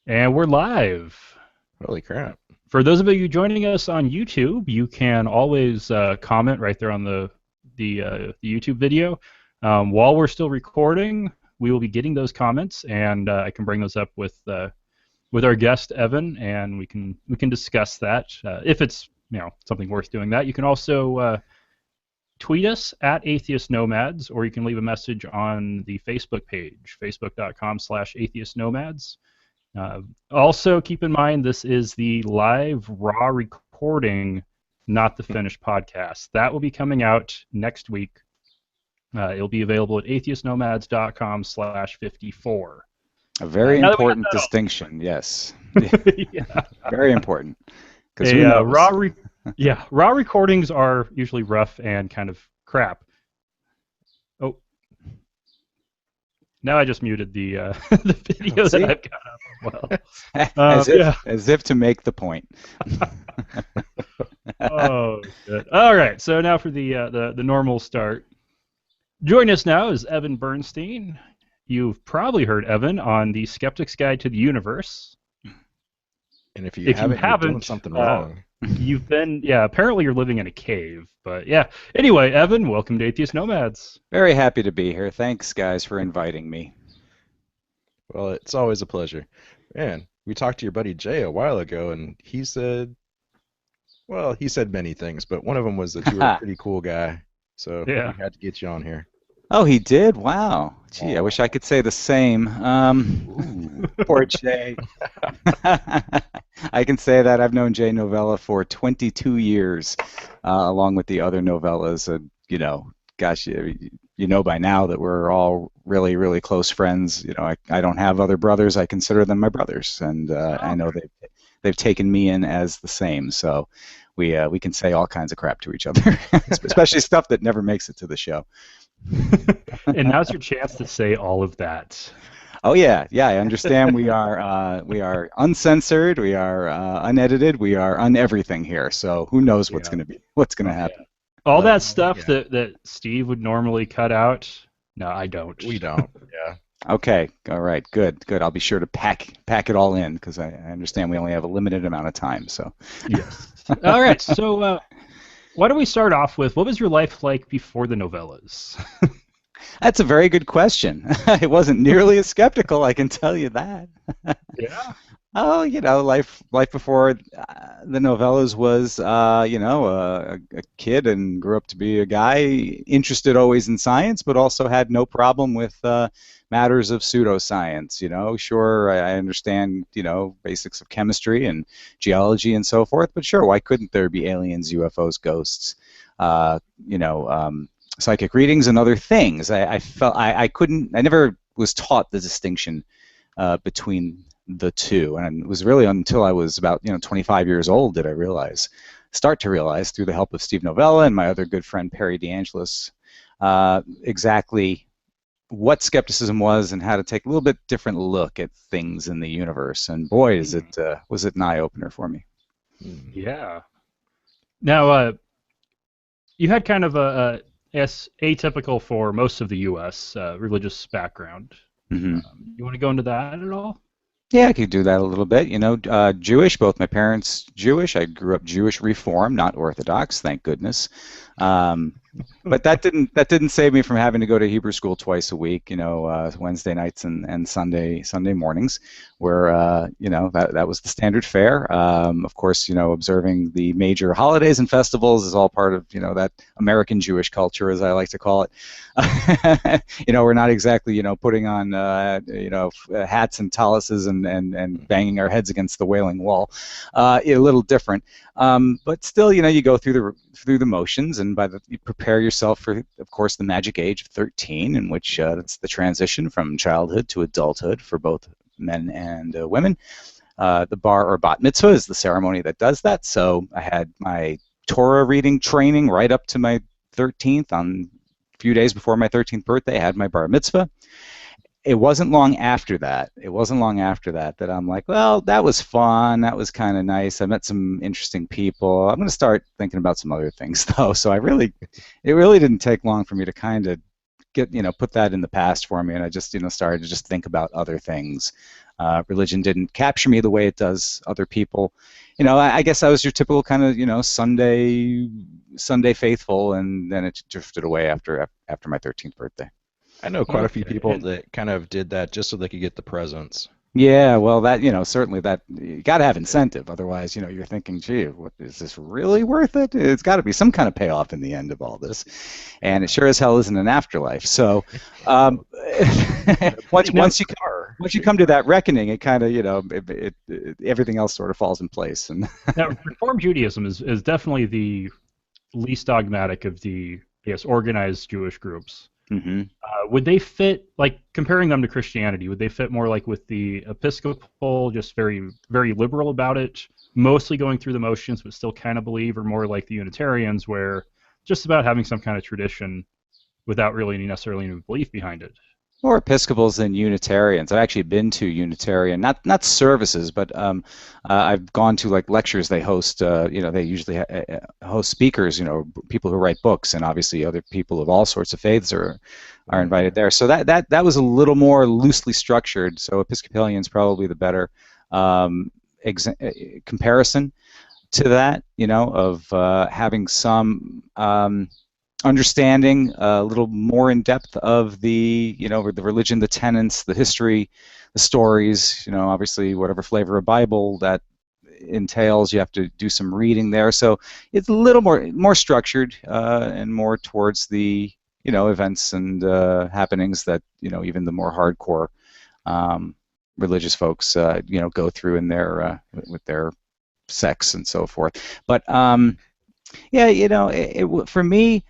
And we're live. Holy crap. For those of you joining us on YouTube, you can always comment right there on the YouTube video. While we're still recording, we will be getting those comments, and I can bring those up with our guest Evan, and we can discuss that if it's something worth doing. That you can also tweet us at Atheist Nomads, or you can leave a message on the Facebook page, facebook.com/Atheist Nomads. Also, keep in mind this is the live raw recording, not the finished podcast. That will be coming out next week. It'll be available at atheistnomads.com/54. A very Now that we got important distinction, yes. that yeah. Very important. Because A who knows? raw recordings are usually rough and kind of crap. Oh, now I just muted the the video that See? I've got up as well. As if to make the point. Oh, good. All right. So now for the normal start. Joining us now is Evan Bernstein. You've probably heard Evan on the Skeptic's Guide to the Universe. And if you If you haven't, you're doing haven't, something wrong. You've been, apparently you're living in a cave. But yeah. Anyway, Evan, welcome to Atheist Nomads. Very happy to be here. Thanks, guys, for inviting me. Well, it's always a pleasure. Man, we talked to your buddy Jay a while ago, and he said, well, he said many things, but one of them was that you were a pretty cool guy. So Yeah. we had to get you on here. Oh, he did? Wow. Gee, I wish I could say the same. Poor Jay. I can say that I've known Jay Novella for 22 years, along with the other novellas. Gosh, you know by now that we're all really, really close friends. I don't have other brothers. I consider them my brothers, and I know they've taken me in as the same. So we can say all kinds of crap to each other, especially stuff that never makes it to the show. And now's your chance to say all of that. Oh yeah, I understand. We are uncensored, we are unedited, we are everything here. So what's going to happen. All But, that stuff yeah. that Steve would normally cut out. No, I don't. We don't. Yeah. Okay, all right, good. I'll be sure to pack it all in because I understand we only have a limited amount of time. So Yes. All right. So why don't we start off with what was your life like before the novellas? that's a very good question. I wasn't nearly as skeptical, I can tell you that. Yeah. Oh, life before the novellas was, a kid and grew up to be a guy interested always in science, but also had no problem with matters of pseudoscience. Sure, I understand, basics of chemistry and geology and so forth, but sure, why couldn't there be aliens, UFOs, ghosts, psychic readings and other things? I felt I never was taught the distinction between the two, and it was really until I was about 25 years old did I start to realize through the help of Steve Novella and my other good friend Perry DeAngelis exactly what skepticism was and how to take a little bit different look at things in the universe. And boy, was it an eye opener for me. Yeah. Now, you had kind of atypical for most of the U.S. Religious background. Mm-hmm. You want to go into that at all? Yeah, I could do that a little bit. Jewish, both my parents Jewish. I grew up Jewish Reform, not Orthodox, thank goodness. But that didn't save me from having to go to Hebrew school twice a week, Wednesday nights and Sunday mornings, where that was the standard fare. Of course, observing the major holidays and festivals is all part of that American Jewish culture, as I like to call it. We're not exactly putting on hats and taluses and banging our heads against the Wailing Wall. A little different, but still, you go through the motions, and you prepare yourself for, of course, the magic age of 13, in which that's the transition from childhood to adulthood for both men and women. The bar or bat mitzvah is the ceremony that does that. So I had my Torah reading training right up to my 13th. On a few days before my 13th birthday, I had my bar mitzvah. It wasn't long after that that I'm like, well, that was fun. That was kind of nice. I met some interesting people. I'm going to start thinking about some other things, though. So it really didn't take long for me to kind of put that in the past for me, and I just started to just think about other things. Religion didn't capture me the way it does other people. I guess I was your typical kind of Sunday faithful, and then it drifted away after my 13th birthday. I know quite a few Okay. people that kind of did that just so they could get the presents. Yeah, well, that certainly that you got to have incentive. Otherwise, you're thinking, gee, what is this really worth it? It's got to be some kind of payoff in the end of all this, and it sure as hell isn't an afterlife. So, once you come to that reckoning, it kind of everything else sort of falls in place. And Now, Reform Judaism is definitely the least dogmatic of the, I guess, organized Jewish groups. hmm Would they fit, like comparing them to Christianity, would they fit more like with the Episcopal, just very, very liberal about it, mostly going through the motions but still kind of believe, or more like the Unitarians where just about having some kind of tradition without really necessarily any belief behind it? More Episcopals than Unitarians. I've actually been to Unitarian, not services, but I've gone to like lectures they host. They usually host speakers, people who write books, and obviously other people of all sorts of faiths are invited there. So that was a little more loosely structured. So Episcopalian's probably the better comparison to that, of having some understanding a little more in depth of the the religion, the tenets, the history, the stories. Obviously whatever flavor of Bible that entails, you have to do some reading there. So it's a little more structured and more towards the events and happenings that even the more hardcore religious folks go through in their with their sects and so forth. But for me.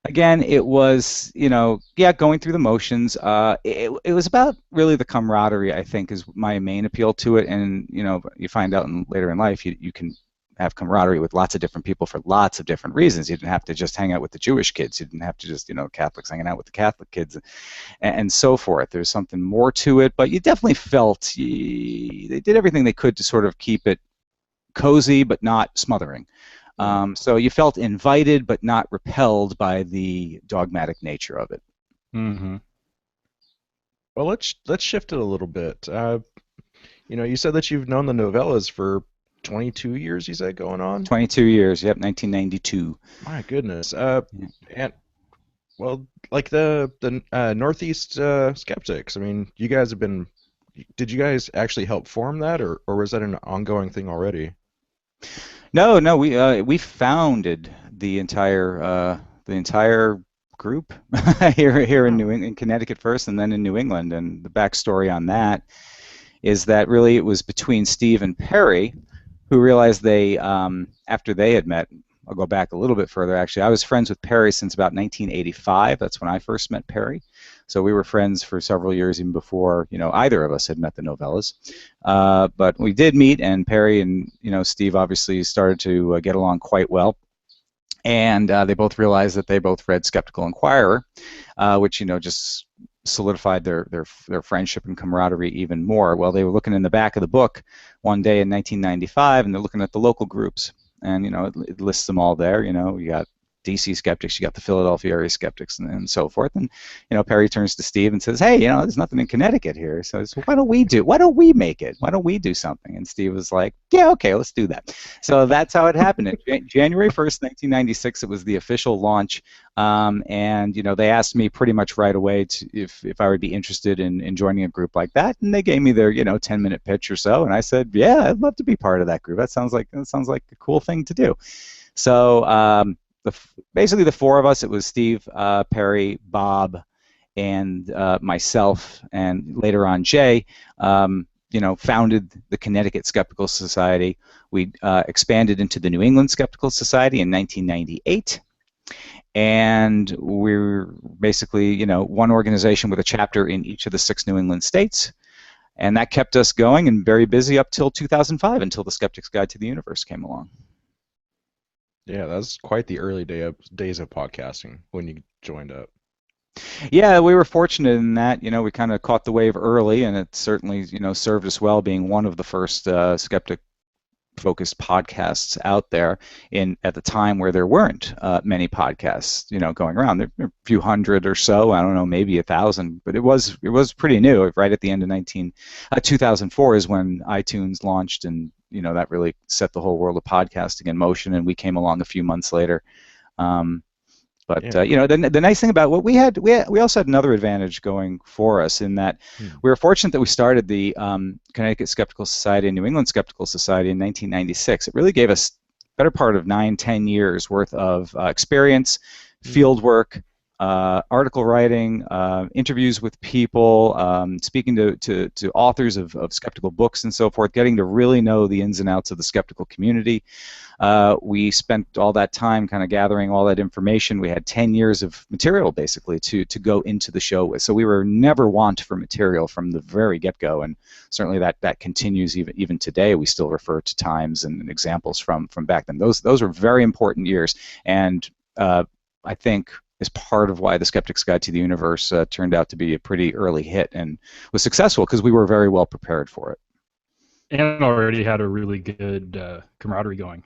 Again, it was, going through the motions. It was about really the camaraderie, I think, is my main appeal to it. And, you find out later in life, you can have camaraderie with lots of different people for lots of different reasons. You didn't have to just hang out with the Jewish kids. You didn't have to just, Catholics hanging out with the Catholic kids and so forth. There's something more to it. But you definitely felt they did everything they could to sort of keep it cozy but not smothering. So you felt invited but not repelled by the dogmatic nature of it. Mm-hmm. Well, let's shift it a little bit. You said that you've known the novellas for 22 years. You said going on 22 years. Yep, 1992. My goodness. And well, like the Northeast Skeptics. I mean, you guys have been. Did you guys actually help form that, or was that an ongoing thing already? No, we founded the entire group here in in Connecticut first, and then in New England. And the backstory on that is that really it was between Steve and Perry, who realized they after they had met. I'll go back a little bit further. Actually, I was friends with Perry since about 1985. That's when I first met Perry. So we were friends for several years even before either of us had met the novellas. But we did meet, and Perry and Steve obviously started to get along quite well. And they both realized that they both read Skeptical Inquirer, which just solidified their friendship and camaraderie even more. Well, they were looking in the back of the book one day in 1995, and they're looking at the local groups. And it lists them all there. You got DC skeptics, you got the Philadelphia area skeptics, and so forth. And Perry turns to Steve and says, "Hey, there's nothing in Connecticut here. So why don't we make it? Why don't we do something?" And Steve was like, "Yeah, okay, let's do that." So that's how it happened. January 1st, 1996, it was the official launch. And they asked me pretty much right away if I would be interested in joining a group like that, and they gave me their 10-minute pitch or so, and I said, "Yeah, I'd love to be part of that group. That sounds like a cool thing to do." So basically the four of us, it was Steve, Perry, Bob, and myself, and later on Jay, founded the Connecticut Skeptical Society. We expanded into the New England Skeptical Society in 1998. And we're basically, one organization with a chapter in each of the 6 New England states. And that kept us going and very busy up till 2005, until the Skeptic's Guide to the Universe came along. Yeah, that's quite the early days of podcasting when you joined up. Yeah, we were fortunate in that, we kind of caught the wave early, and it certainly, served us well being one of the first skeptic focused podcasts out there at the time where there weren't many podcasts, going around. There were a few hundred or so. I don't know, maybe 1,000, but it was pretty new. Right at the end of 2004 is when iTunes launched, and that really set the whole world of podcasting in motion. And we came along a few months later. But Yeah. the nice thing about what we had, we also had another advantage going for us in that we were fortunate that we started the Connecticut Skeptical Society and New England Skeptical Society in 1996. It really gave us better part of 9-10 years worth of experience, field work, article writing, interviews with people, speaking to authors of skeptical books and so forth, getting to really know the ins and outs of the skeptical community. We spent all that time kind of gathering all that information. We had 10 years of material basically to go into the show with. So we were never want for material from the very get-go, and certainly that continues even today. We still refer to times and examples from back then. Those were very important years, and I think is part of why the Skeptic's Guide to the Universe turned out to be a pretty early hit and was successful because we were very well prepared for it. And already had a really good camaraderie going.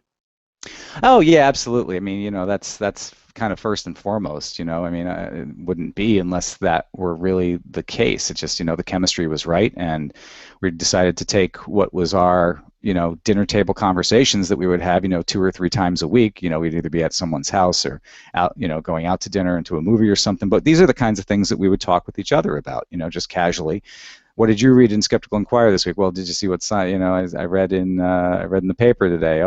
Oh yeah, absolutely. I mean, that's kind of first and foremost. I mean, it wouldn't be unless that were really the case. It's just, the chemistry was right, and we decided to take what was our, dinner table conversations that we would have, 2 or 3 times a week. We'd either be at someone's house or out, going out to dinner and to a movie or something. But these are the kinds of things that we would talk with each other about, just casually. What did you read in Skeptical Inquirer this week? Well, did you see what I read in the paper today?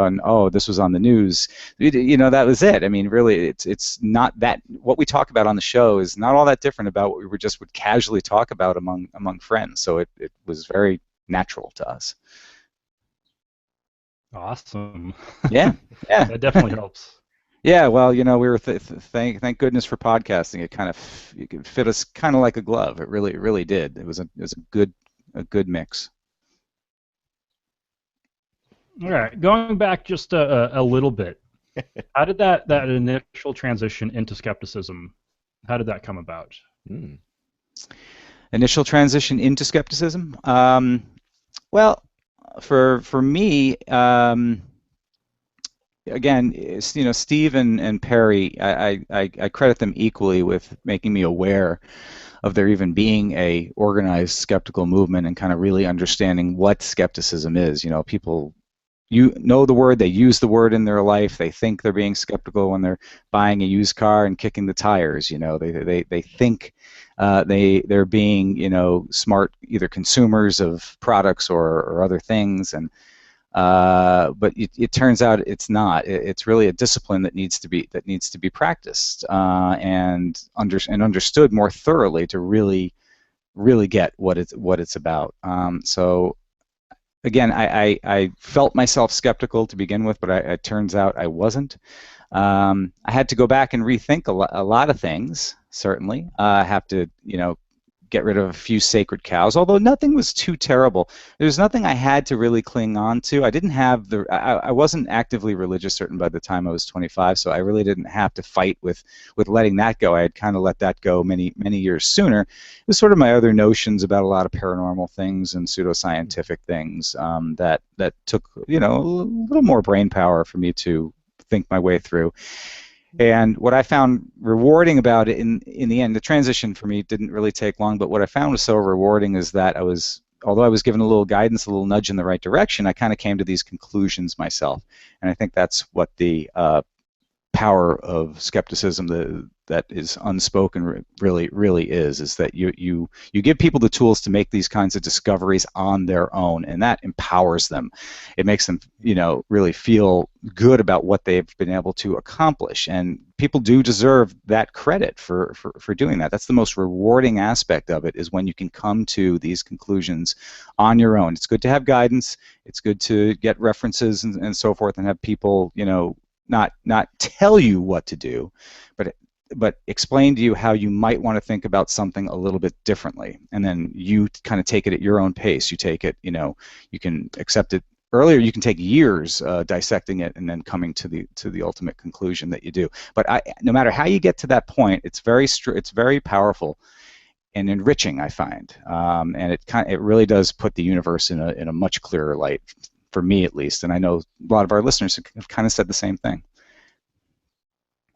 This was on the news. That was it. I mean, really, it's not that what we talk about on the show is not all that different about what we would casually talk about among friends. So it was very natural to us. Awesome. Yeah, yeah. That definitely helps. Yeah, well, we were thank goodness for podcasting. It fit us kind of like a glove. It really did. It was a good mix. All right, going back just a little bit, how did that initial transition into skepticism? How did that come about? Initial transition into skepticism. Well, for me. Again, Steve and Perry, I credit them equally with making me aware of there even being a organized skeptical movement and kind of really understanding what skepticism is. People know the word, they use the word in their life, they think they're being skeptical when they're buying a used car and kicking the tires. They think they're being smart either consumers of products or other things, and but it turns out it's not. It's really a discipline that needs to be practiced and understood more thoroughly to really get what it's about. So again, I felt myself skeptical to begin with, but it turns out I wasn't. I had to go back and rethink a lot of things. Certainly, I have to get rid of a few sacred cows, although nothing was too terrible. There's nothing I had to really cling on to. I didn't have I wasn't actively religious certain by the time I was 25, so I really didn't have to fight with letting that go. I had kind of let that go many years sooner. It was sort of my other notions about a lot of paranormal things and pseudoscientific things that took a little more brain power for me to think my way through. And what I found rewarding about it in the end, the transition for me didn't really take long, but what I found was so rewarding is that although I was given a little guidance, a little nudge in the right direction, I kind of came to these conclusions myself. And I think that's what the power of skepticism that is unspoken really is that you give people the tools to make these kinds of discoveries on their own, and that empowers them. It makes them really feel good about what they've been able to accomplish, and people do deserve that credit for doing that. That's the most rewarding aspect of it, is when you can come to these conclusions on your own. It's good to have guidance, it's good to get references and so forth, and have people not tell you what to do, but explain to you how you might want to think about something a little bit differently, and then you kind of take it at your own pace. You take it, you can accept it earlier. You can take years dissecting it and then coming to the ultimate conclusion that you do. But no matter how you get to that point, it's very powerful and enriching, I find, and it really does put the universe in a much clearer light for me at least, and I know a lot of our listeners have kind of said the same thing.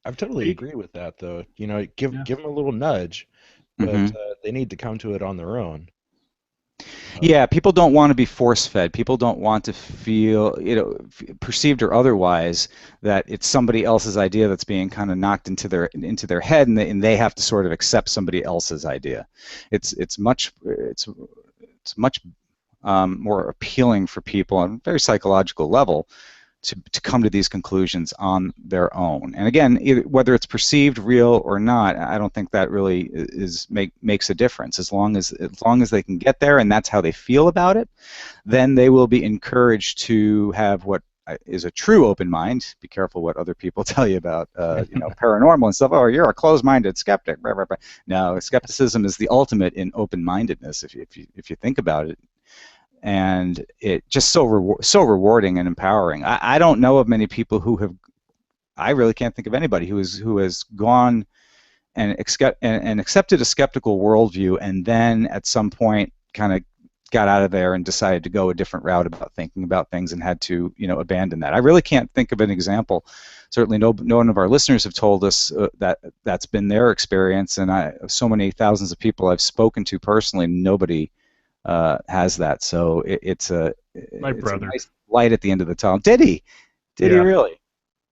I totally agree with that, though. You know, give Yeah. them a little nudge, but Mm-hmm. they need to come to it on their own. Yeah, people don't want to be force-fed. People don't want to feel, perceived or otherwise, that it's somebody else's idea that's being kind of knocked into their head, and they have to sort of accept somebody else's idea. It's much more appealing for people on a very psychological level to come to these conclusions on their own. And again, whether it's perceived real or not, I don't think that really makes a difference. As long as they can get there and that's how they feel about it, then they will be encouraged to have what is a true open mind. Be careful what other people tell you about paranormal and stuff. Oh, you're a closed-minded skeptic. Blah, blah, blah. No, skepticism is the ultimate in open-mindedness if you think about it. And it just so rewarding and empowering. I don't know of many people who have. I really can't think of anybody who has gone and accepted a skeptical worldview, and then at some point kind of got out of there and decided to go a different route about thinking about things and had to abandon that. I really can't think of an example. Certainly, no one of our listeners have told us that that's been their experience, and so many thousands of people I've spoken to personally, nobody has that. So it's a nice light at the end of the tunnel. Did he really?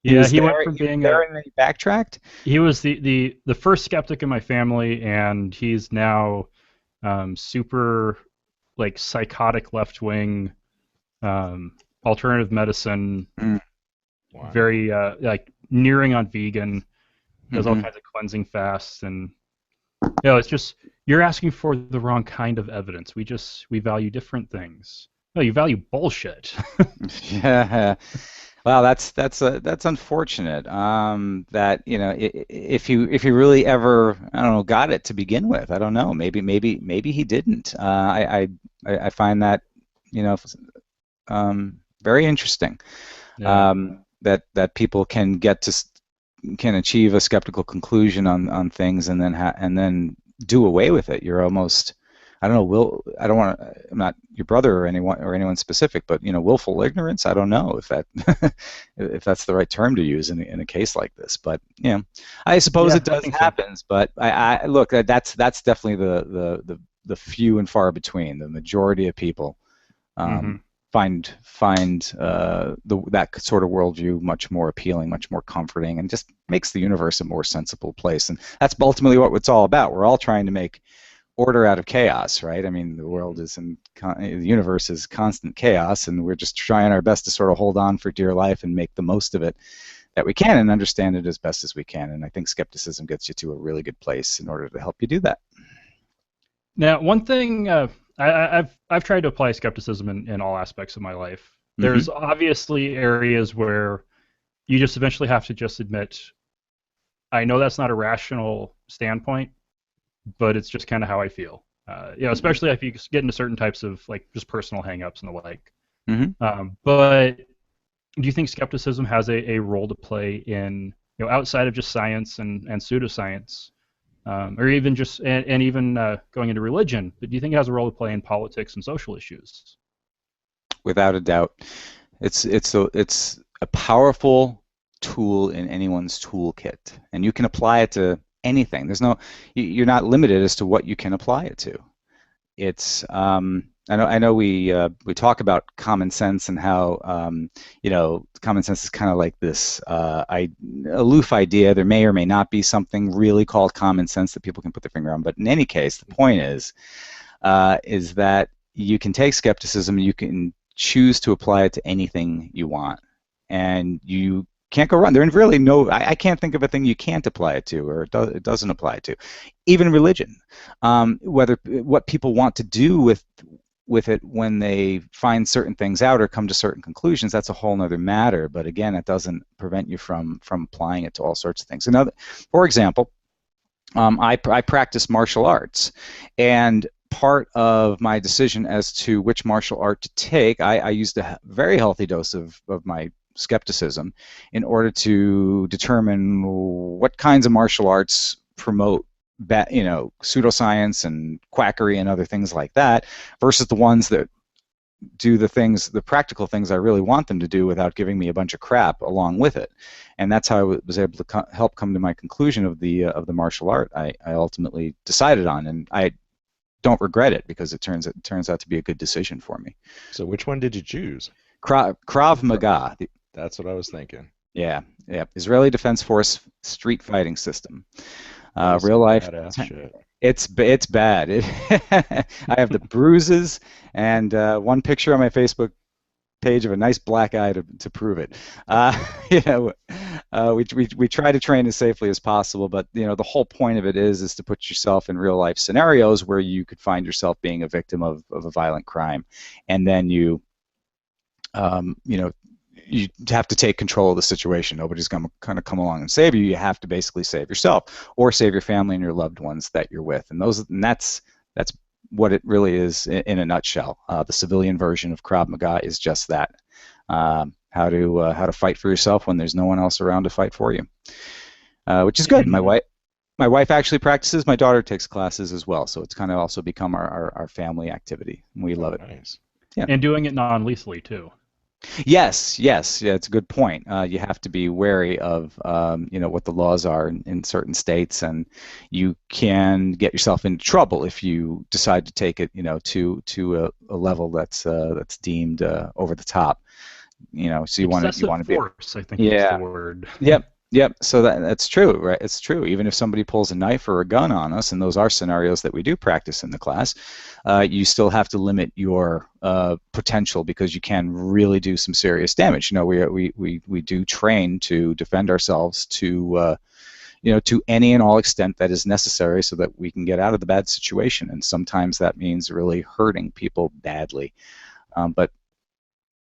Yeah, he went from being there and then he backtracked. He was the first skeptic in my family, and he's now super psychotic left wing, alternative medicine, Wow. very nearing on vegan, does all kinds of cleansing fasts, and it's just you're asking for the wrong kind of evidence. We value different things. No, you value bullshit. Yeah. Well, that's unfortunate. That if you really ever got it to begin with, I don't know. Maybe he didn't. I find that very interesting. Yeah. That people can achieve a skeptical conclusion on things and then do away with it. You're almost, I don't know, I'm not your brother or anyone specific, but willful ignorance. I don't know if if that's the right term to use in a case like this. But I suppose it does happen. So. But I look, that's definitely the few and far between. The majority of people find that sort of worldview much more appealing, much more comforting, and just makes the universe a more sensible place. And that's ultimately what it's all about. We're all trying to make order out of chaos, right? I mean, the world is the universe is constant chaos, and we're just trying our best to sort of hold on for dear life and make the most of it that we can and understand it as best as we can. And I think skepticism gets you to a really good place in order to help you do that. Now, one thing I've tried to apply skepticism in all aspects of my life. There's obviously areas where you just eventually have to just admit, I know that's not a rational standpoint, but it's just kind of how I feel. Especially if you get into certain types of just personal hang-ups and the like. But do you think skepticism has a role to play in outside of just science and pseudoscience? Or even just even going into religion, but do you think it has a role to play in politics and social issues? Without a doubt, it's a powerful tool in anyone's toolkit, and you can apply it to anything. You're not limited as to what you can apply it to. It's I know we talk about common sense and how common sense is kind of like this aloof idea. There may or may not be something really called common sense that people can put their finger on. But in any case, the point is that you can take skepticism and you can choose to apply it to anything you want, and you can't go wrong. There's really I can't think of a thing you can't apply it to, or it doesn't apply to. Even religion, what people want to do with it when they find certain things out or come to certain conclusions, that's a whole other matter. But again, it doesn't prevent you from applying it to all sorts of things. For example, I practice martial arts, and part of my decision as to which martial art to take, I used a very healthy dose of my skepticism in order to determine what kinds of martial arts promote pseudoscience and quackery and other things like that, versus the ones that do the practical things I really want them to do without giving me a bunch of crap along with it. And that's how I was able to help come to my conclusion of the martial art I ultimately decided on, and I don't regret it because it turns out to be a good decision for me. So which one did you choose? Krav Maga. That's what I was thinking. Yeah, Israeli Defense Force street fighting system. Real life. Shit. It's bad. I have the bruises and one picture on my Facebook page of a nice black eye to prove it. We try to train as safely as possible, but the whole point of it is to put yourself in real life scenarios where you could find yourself being a victim of a violent crime, and then you have to take control of the situation. Nobody's going to kind of come along and save you. You have to basically save yourself or save your family and your loved ones that you're with. And that's what it really is in a nutshell. The civilian version of Krav Maga is just that: how to fight for yourself when there's no one else around to fight for you, which is good. My wife actually practices. My daughter takes classes as well. So it's kind of also become our family activity. We love it. Nice. Yeah. And doing it non-lethally too. Yes, yeah, it's a good point. You have to be wary of what the laws are in certain states, and you can get yourself into trouble if you decide to take it to a level that's deemed over the top. So you want to be force, I think is the word. Yep. So that's true, right? It's true. Even if somebody pulls a knife or a gun on us, and those are scenarios that we do practice in the class, you still have to limit your potential, because you can really do some serious damage. We do train to defend ourselves to any and all extent that is necessary, so that we can get out of the bad situation. And sometimes that means really hurting people badly. But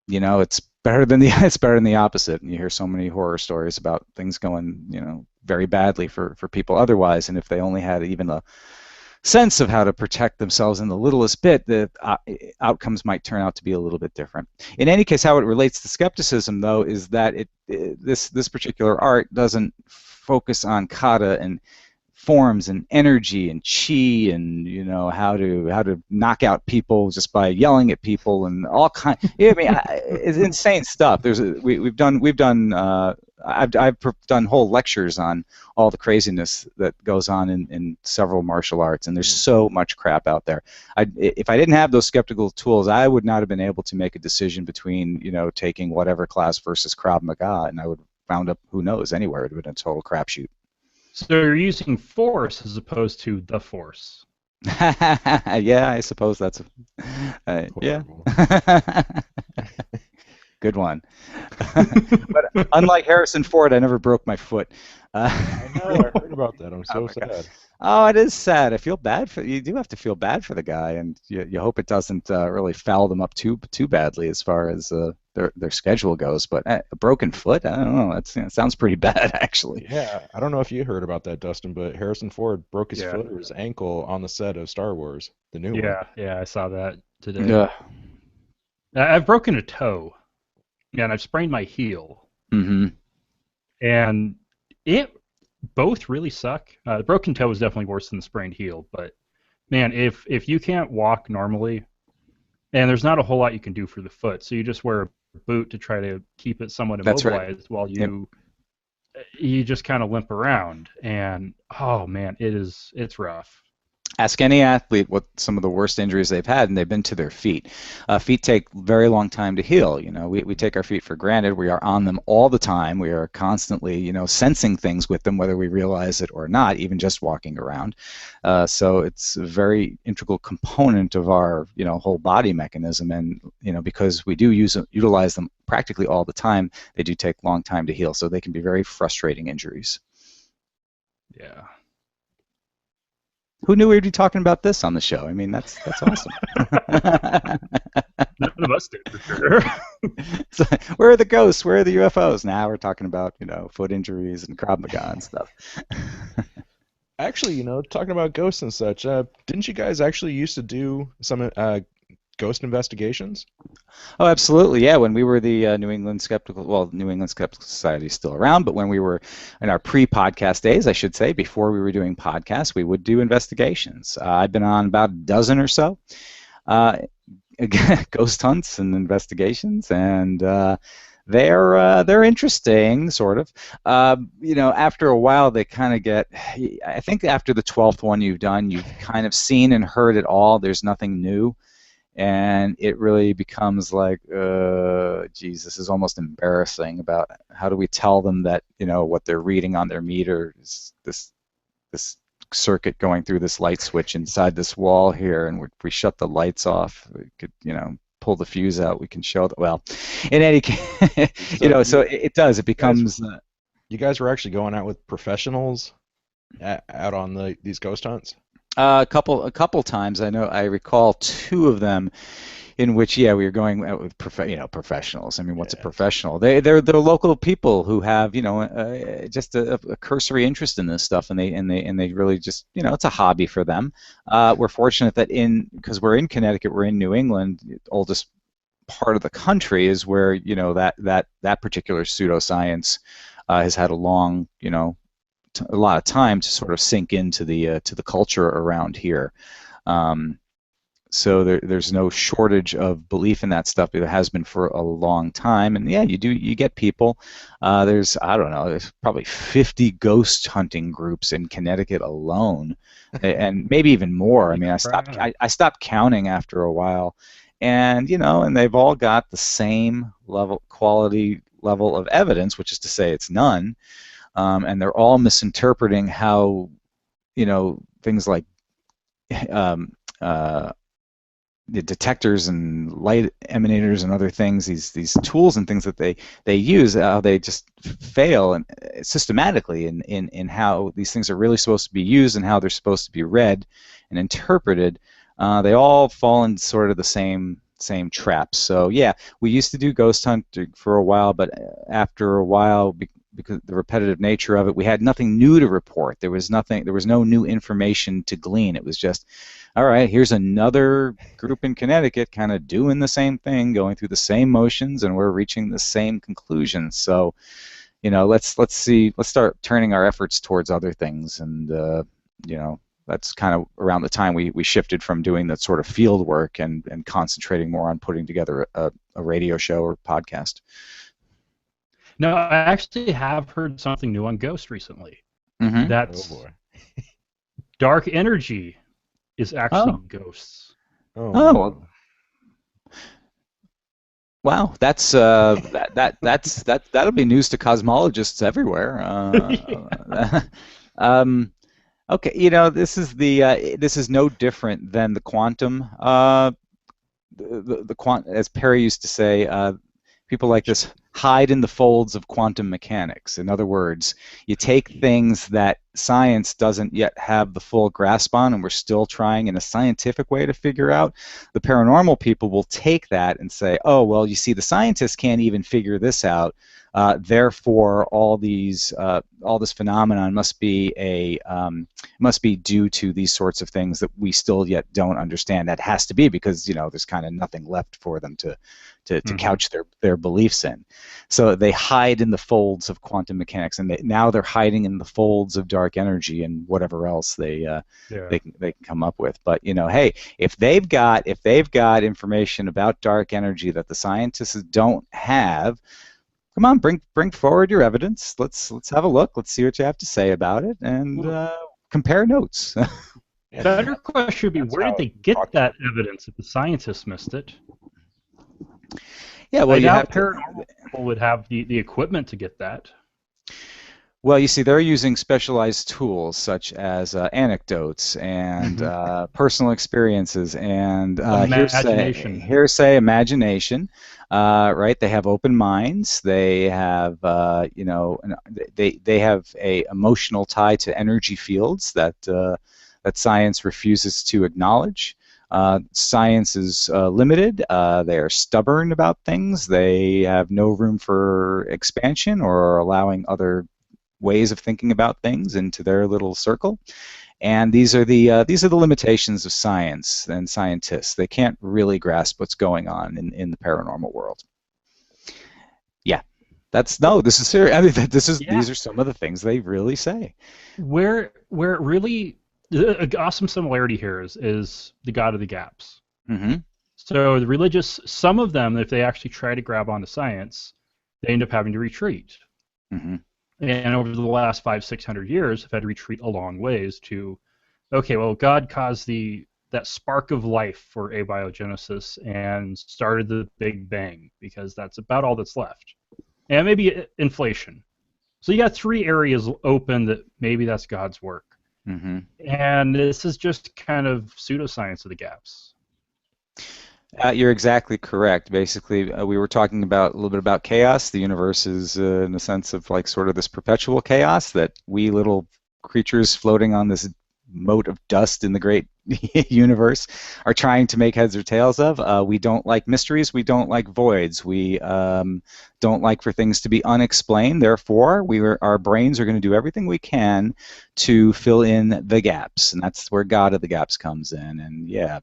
it's better than the opposite. And you hear so many horror stories about things going, very badly for people otherwise. And if they only had even a sense of how to protect themselves in the littlest bit, the outcomes might turn out to be a little bit different. In any case, how it relates to skepticism, though, is that this particular art doesn't focus on kata and forms and energy and chi and how to knock out people just by yelling at people and all kind. It's insane stuff. I've done whole lectures on all the craziness that goes on in several martial arts, and there's so much crap out there. If I didn't have those skeptical tools, I would not have been able to make a decision between taking whatever class versus Krav Maga, and I would have wound up, who knows, anywhere. It would have been a total crapshoot. So you're using force as opposed to the force. Yeah, I suppose that's yeah. Good one. But unlike Harrison Ford, I never broke my foot. I know, I heard about that. I'm so sad. Oh, it is sad. I feel bad for you. Do have to feel bad for the guy, and you hope it doesn't really foul them up too badly as far as their schedule goes. But a broken foot, I don't know. It sounds pretty bad, actually. Yeah, I don't know if you heard about that, Dustin, but Harrison Ford broke his foot or his ankle on the set of Star Wars, the new one. Yeah, I saw that today. Yeah. I've broken a toe, and I've sprained my heel. Mm-hmm. And it both really suck. The broken toe is definitely worse than the sprained heel, but man, if you can't walk normally, and there's not a whole lot you can do for the foot, so you just wear a boot to try to keep it somewhat immobilized while you just kind of limp around, and oh man, it's rough. Ask any athlete what some of the worst injuries they've had, and they've been to their feet. Feet take a very long time to heal. We take our feet for granted. We are on them all the time. We are constantly, sensing things with them, whether we realize it or not, even just walking around. So it's a very integral component of our, whole body mechanism. And, because we do utilize them practically all the time, they do take a long time to heal. So they can be very frustrating injuries. Yeah. Who knew we'd be talking about this on the show? I mean, that's awesome. None of us did, for sure. So, where are the ghosts? Where are the UFOs? Now we're talking about, foot injuries and Krav Maga and stuff. Actually, talking about ghosts and such, didn't you guys actually used to do some ghost investigations? Oh, absolutely, yeah. When we were the New England Skeptical Society is still around, but when we were in our pre-podcast days, I should say, before we were doing podcasts, we would do investigations. I've been on about a dozen or so. ghost hunts and investigations, and they're interesting, sort of. After a while, they kind of get. I think after the 12th one you've done, you've kind of seen and heard it all. There's nothing new, and it really becomes like, geez, this is almost embarrassing. About how do we tell them that what they're reading on their meter is this circuit going through this light switch inside this wall here, and if we shut the lights off, we could pull the fuse out, we can show that. Well, in any case, so it does. It becomes. You guys were actually going out with professionals out on these ghost hunts? A couple times. I recall two of them in which, we were going out with professionals. I mean, what's a professional? They're local people who have just a cursory interest in this stuff, and they really just it's a hobby for them. We're fortunate that because we're in Connecticut, we're in New England, the oldest part of the country is where that particular pseudoscience has had a long a lot of time to sort of sink into the culture around here. So there's no shortage of belief in that stuff. It has been for a long time, and you get people. There's probably 50 ghost hunting groups in Connecticut alone, and maybe even more. I mean, I stopped counting after a while, and and they've all got the same quality level of evidence, which is to say, it's none, and they're all misinterpreting how things like the detectors and light emanators and other things, these tools and things that they use, they just fail and systematically in how these things are really supposed to be used and how they're supposed to be read and interpreted. They all fall in sort of the same traps. So we used to do ghost hunting for a while, but after a while, because of the repetitive nature of it, we had nothing new to report. There was no new information to glean. It was just, all right, here's another group in Connecticut kind of doing the same thing, going through the same motions, and we're reaching the same conclusions. So, let's start turning our efforts towards other things, and that's kind of around the time we shifted from doing that sort of field work and concentrating more on putting together a radio show or podcast. No, I actually have heard something new on Ghost recently. Mm-hmm. That's dark energy is actually ghosts. Oh. Wow, that's that'll be news to cosmologists everywhere. Okay, this is no different than the quantum. As Perry used to say, people like this hide in the folds of quantum mechanics. In other words, you take things that science doesn't yet have the full grasp on, and we're still trying in a scientific way to figure out. The paranormal people will take that and say, oh, well, you see, the scientists can't even figure this out. Therefore, all this phenomenon must be due to these sorts of things that we still yet don't understand. That has to be because there's kind of nothing left for them to couch their beliefs in. So they hide in the folds of quantum mechanics, and now they're hiding in the folds of dark energy and whatever else they can come up with. But hey, if they've got information about dark energy that the scientists don't have, come on, bring forward your evidence. Let's have a look. Let's see what you have to say about it, and compare notes. Better question would be, where did they get that evidence if the scientists missed it? Yeah, well, paranormal people would have the equipment to get that. Well, you see, they're using specialized tools such as anecdotes and personal experiences and hearsay, imagination. Right? They have open minds. They have, they have a emotional tie to energy fields that science refuses to acknowledge. Science is limited. They are stubborn about things. They have no room for expansion or allowing other ways of thinking about things into their little circle. And these are the limitations of science and scientists. They can't really grasp what's going on in the paranormal world. Yeah, this is serious. I mean, these are some of the things they really say. Where it really, an awesome similarity here is the God of the Gaps. Mm-hmm. So the religious, some of them, if they actually try to grab onto science, they end up having to retreat. Mm-hmm. And over the last 500-600 years, have had to retreat a long ways to, okay, well, God caused that spark of life for abiogenesis and started the Big Bang, because that's about all that's left. And maybe inflation. So you got 3 areas open that maybe that's God's work. Mm-hmm. And this is just kind of pseudoscience of the gaps. You're exactly correct. Basically, we were talking about a little bit about chaos. The universe is, in a sense of like sort of this perpetual chaos that we little creatures floating on this mote of dust in the great universe are trying to make heads or tails of. We don't like mysteries. We don't like voids. We don't like for things to be unexplained. Therefore, our brains are going to do everything we can to fill in the gaps, and that's where God of the gaps comes in. And yeah,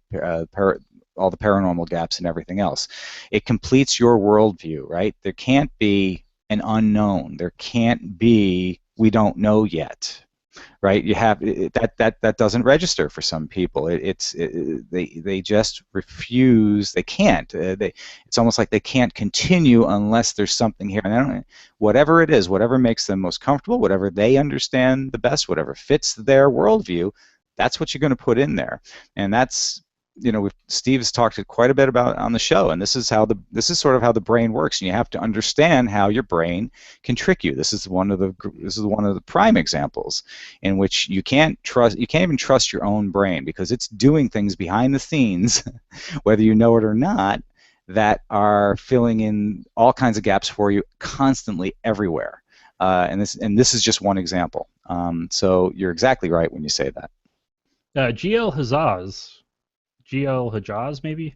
all the paranormal gaps and everything else. It completes your worldview, right? There can't be an unknown. There can't be we don't know yet, right? You have that doesn't register for some people. They just refuse. They can't. It's almost like they can't continue unless there's something here. And whatever it is, whatever makes them most comfortable, whatever they understand the best, whatever fits their worldview, that's what you're going to put in there. And that's, Steve has talked quite a bit about on the show, and this is sort of how the brain works, and you have to understand how your brain can trick you. This is one of the prime examples in which you can't even trust your own brain, because it's doing things behind the scenes, whether you know it or not, that are filling in all kinds of gaps for you constantly everywhere. And this is just one example. So you're exactly right when you say that. GL Hajaz maybe,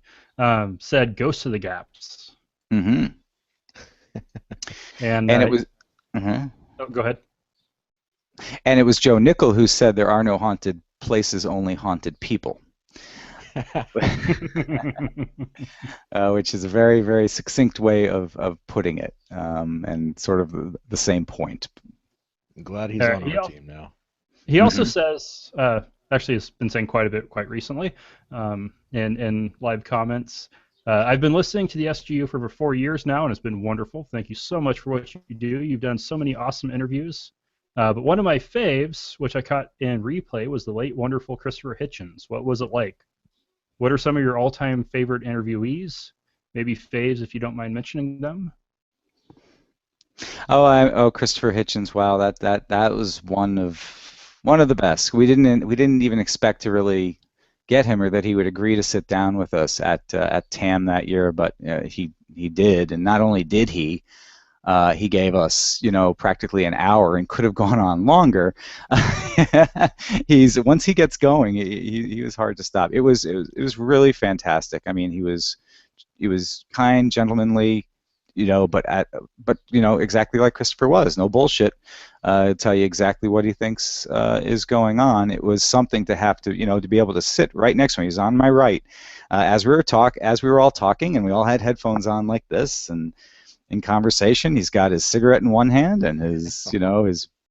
said "Ghosts of the Gaps." Mm-hmm. And it was. Oh, go ahead. And it was Joe Nickel who said there are no haunted places, only haunted people. Which is a very, very succinct way of putting it, and sort of the same point. I'm glad he's on our team now. He also says, actually has been saying quite a bit quite recently, in live comments, I've been listening to the SGU for over 4 years now, and it's been wonderful. Thank you so much for what you do. You've done so many awesome interviews. But one of my faves, which I caught in replay, was the late, wonderful Christopher Hitchens. What was it like? What are some of your all-time favorite interviewees? Maybe faves, if you don't mind mentioning them. Oh, Christopher Hitchens! Wow, that was one of the best. We didn't even expect to really get him, or that he would agree to sit down with us at TAM that year, but he did, and not only did he gave us practically an hour, and could have gone on longer. Once he gets going, he was hard to stop. It was really fantastic. I mean, he was kind, gentlemanly, but exactly like Christopher was. No bullshit. Tell you exactly what he thinks is going on. It was something to have to, to be able to sit right next to him. He's on my right, as we were all talking, and we all had headphones on like this, and in conversation, he's got his cigarette in one hand and his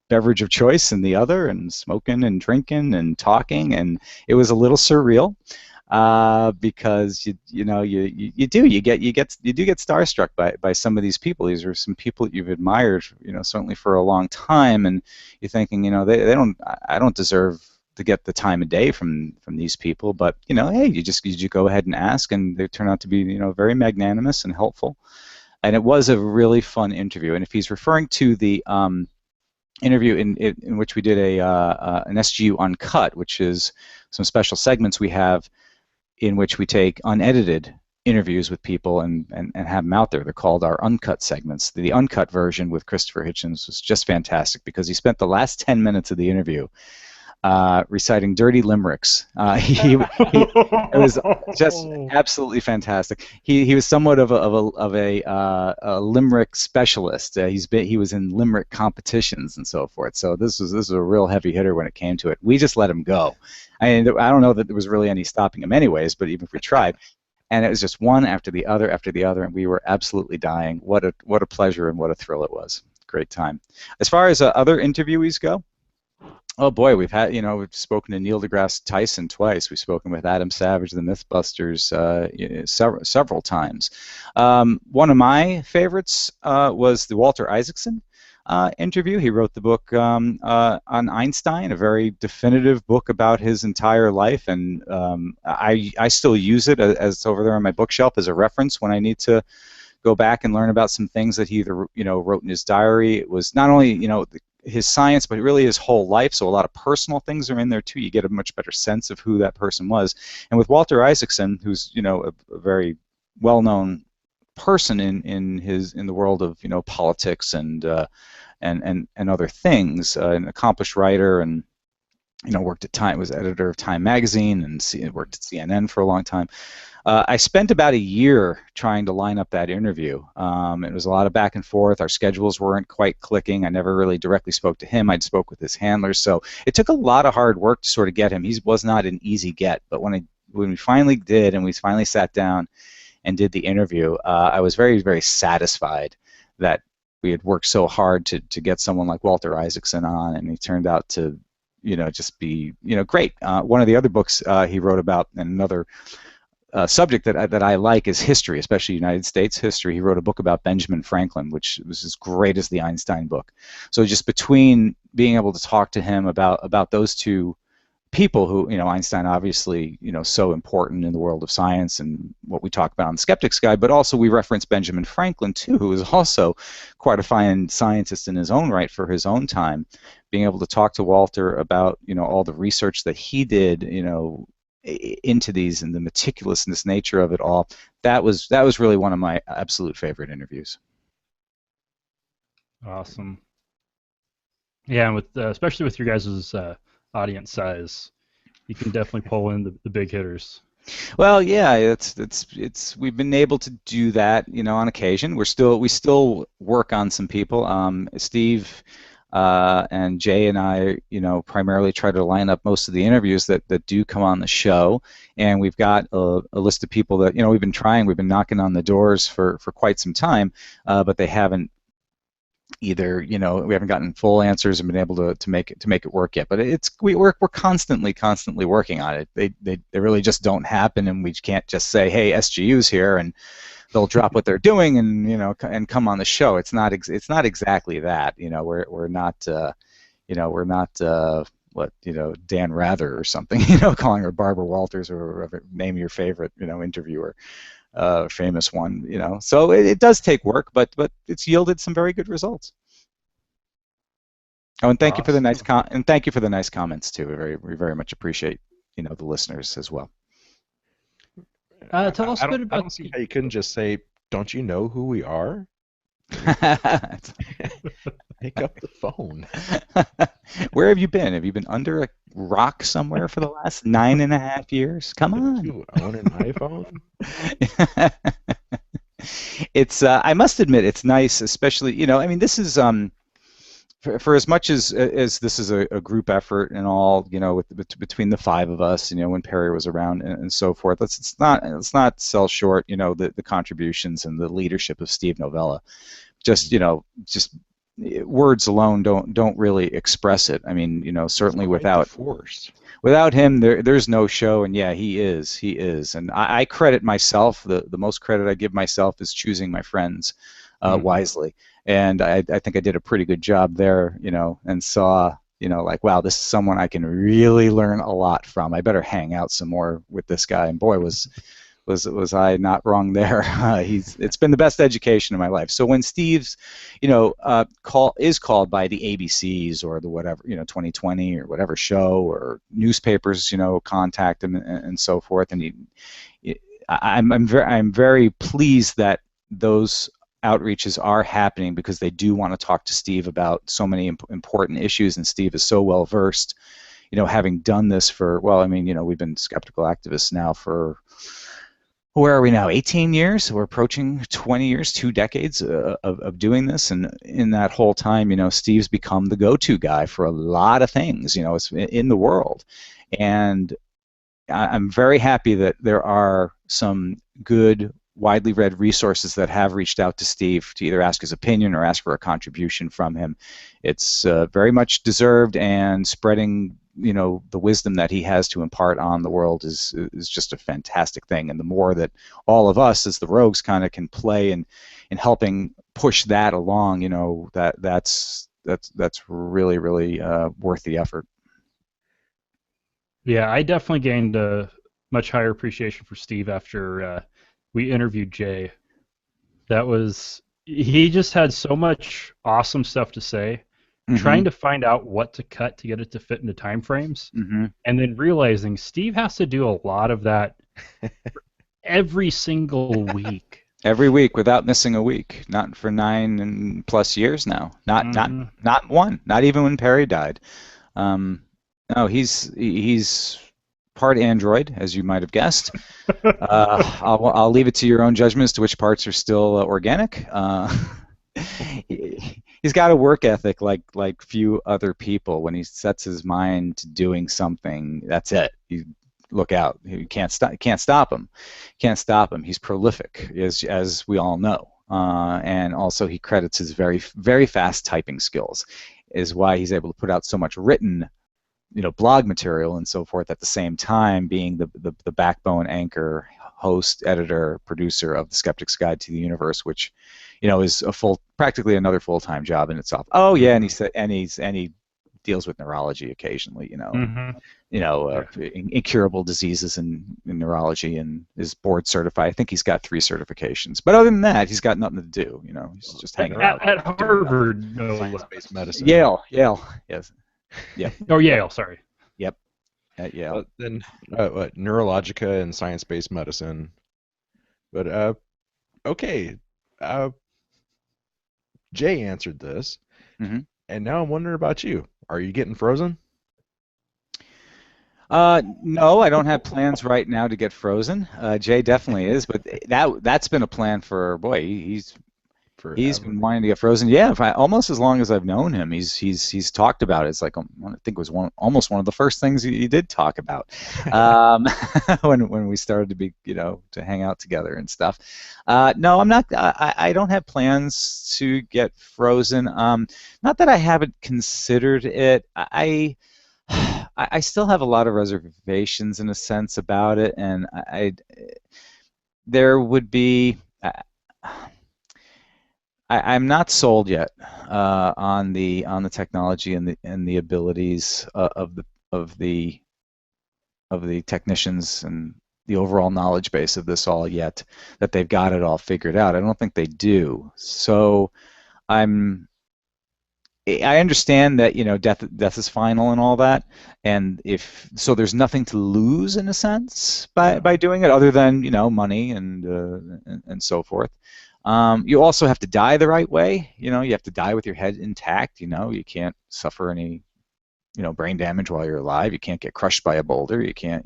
beverage of choice in the other, and smoking and drinking and talking, and it was a little surreal. Because you do get starstruck by some of these people. These are some people that you've admired, certainly for a long time, and you're thinking, I don't deserve to get the time of day from these people, but hey, you go ahead and ask, and they turn out to be very magnanimous and helpful, and it was a really fun interview. And if he's referring to the interview in which we did an SGU Uncut, which is some special segments we have, in which we take unedited interviews with people and have them out there. They're called our uncut segments. The uncut version with Christopher Hitchens was just fantastic, because he spent the last 10 minutes of the interview reciting dirty limericks. It was just absolutely fantastic. He was somewhat of a limerick specialist. He was in limerick competitions and so forth. So this was a real heavy hitter when it came to it. We just let him go. I don't know that there was really any stopping him anyways, but even if we tried. And it was just one after the other, and we were absolutely dying. What a pleasure and what a thrill it was. Great time. As far as other interviewees go, Oh boy, we've spoken to Neil deGrasse Tyson twice. We've spoken with Adam Savage, the MythBusters, several times. One of my favorites was the Walter Isaacson interview. He wrote the book on Einstein, a very definitive book about his entire life, and I still use it as it's over there on my bookshelf as a reference when I need to go back and learn about some things that he either wrote in his diary. It was not only his science, but really his whole life. So a lot of personal things are in there too. You get a much better sense of who that person was. And with Walter Isaacson, who's a very well-known person in the world of politics and other things, an accomplished writer, and worked at Time, was editor of Time magazine, and worked at CNN for a long time. I spent about a year trying to line up that interview. It was a lot of back and forth. Our schedules weren't quite clicking. I never really directly spoke to him. I'd spoke with his handlers. So it took a lot of hard work to sort of get him. He was not an easy get. But when we finally did, and we finally sat down and did the interview, I was very, very satisfied that we had worked so hard to get someone like Walter Isaacson on, and he turned out to just be great. One of the other books he wrote about, and another subject that I like is history, especially United States history. He wrote a book about Benjamin Franklin, which was as great as the Einstein book. So just between being able to talk to him about those two people who, Einstein obviously, so important in the world of science and what we talk about on the Skeptics Guide, but also we reference Benjamin Franklin too, who is also quite a fine scientist in his own right for his own time. Being able to talk to Walter about, all the research that he did, into these and the meticulousness nature of it all, that was really one of my absolute favorite interviews. Awesome. Yeah, and with especially with your guys' audience size, you can definitely pull in the big hitters. Well, yeah, it's we've been able to do that, on occasion. We still work on some people. Steve and Jay and I, primarily try to line up most of the interviews that do come on the show, and we've got a list of people that we've been knocking on the doors for quite some time, but they haven't either we haven't gotten full answers and been able to make it work yet. But we're constantly working on it. They really just don't happen, and we can't just say, hey, SGU's here, and they'll drop what they're doing and and come on the show. It's not exactly that. We're not Dan Rather or something, calling her Barbara Walters or whatever, name your favorite interviewer, famous one. So it does take work, but it's yielded some very good results. Oh, and thank you for the nice comments too. We very much appreciate the listeners as well. Tell us a bit about. I don't see how you couldn't just say, "Don't you know who we are?" Pick up the phone. Where have you been? Have you been under a rock somewhere for the last 9.5 years? Come on. You own an iPhone? It's. I must admit, it's nice, especially. This is. For as much as this is a group effort and all, between the five of us, when Perry was around and so forth, let's not sell short, the contributions and the leadership of Steve Novella. Just words alone don't really express it. Certainly without him, there's no show, and yeah, he is, and I credit myself. The most credit I give myself is choosing my friends wisely. And I think I did a pretty good job there, and saw, wow, this is someone I can really learn a lot from. I better hang out some more with this guy. And boy, was I not wrong there. It's been the best education of my life. So when Steve's, is called by the ABCs or the whatever, 2020 or whatever show, or newspapers, contact him and so forth, and I'm very pleased that those outreaches are happening, because they do want to talk to Steve about so many important issues, and Steve is so well versed, having done this for, we've been skeptical activists now for, where are we now, 18 years? We're approaching 20 years, 2 decades of doing this, and in that whole time, Steve's become the go-to guy for a lot of things, in the world, and I'm very happy that there are some good, widely read resources that have reached out to Steve to either ask his opinion or ask for a contribution from him. It's very much deserved, and spreading the wisdom that he has to impart on the world is just a fantastic thing. And the more that all of us as the rogues kind of can play in helping push that along, that's really worth the effort. Yeah, I definitely gained a much higher appreciation for Steve after we interviewed Jay. He just had so much awesome stuff to say. Trying to find out what to cut to get it to fit into time frames, and then realizing Steve has to do a lot of that every single week. Every week without missing a week. Not for 9+ years now. Not one. Not even when Perry died. No, he's part android, as you might have guessed. I'll leave it to your own judgment as to which parts are still organic. He's got a work ethic like few other people. When he sets his mind to doing something, that's it. You look out. You can't stop him. He's prolific, as we all know. And also he credits his very, very fast typing skills, is why he's able to put out so much written blog material and so forth at the same time, being the backbone, anchor, host, editor, producer of the Skeptic's Guide to the Universe, which is practically another full-time job in itself. Oh yeah, and he deals with neurology occasionally, incurable diseases in neurology, and is board certified. I think he's got 3 certifications, but other than that, he's got nothing to do. He's just hanging around. At Harvard, no. Science-based medicine. Yale, yes. Yep. Oh, Yale, sorry. Yep. At Yale. Then what? Neurologica and science-based medicine. But okay. Jay answered this, and now I'm wondering about you. Are you getting frozen? No, I don't have plans right now to get frozen. Jay definitely is, but that's been a plan for He's been wanting to get frozen. Yeah, almost as long as I've known him. He's talked about it. It's like I think it was almost one of the first things he did talk about when we started to be to hang out together and stuff. No, I'm not. I don't have plans to get frozen. Not that I haven't considered it. I still have a lot of reservations in a sense about it, and there would be. I'm not sold yet on the technology and the abilities of the technicians and the overall knowledge base of this all yet, that they've got it all figured out. I don't think they do. So I understand that death is final and all that, and so there's nothing to lose in a sense by doing it, other than money and so forth. You also have to die the right way. You have to die with your head intact. You can't suffer any brain damage while you're alive. You can't get crushed by a boulder. You can't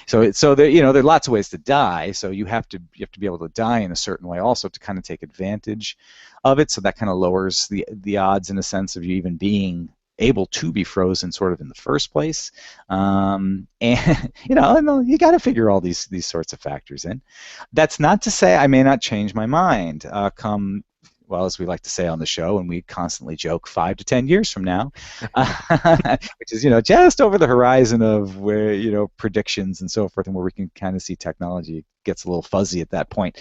so there there are lots of ways to die. So you have to be able to die in a certain way also to kind of take advantage of it. So that kind of lowers the odds in a sense of you even being able to be frozen sort of in the first place. And you got to figure all these sorts of factors in. That's not to say I may not change my mind come, well, as we like to say on the show, and we constantly joke, 5 to 10 years from now, which is just over the horizon of where predictions and so forth, and where we can kind of see technology gets a little fuzzy at that point.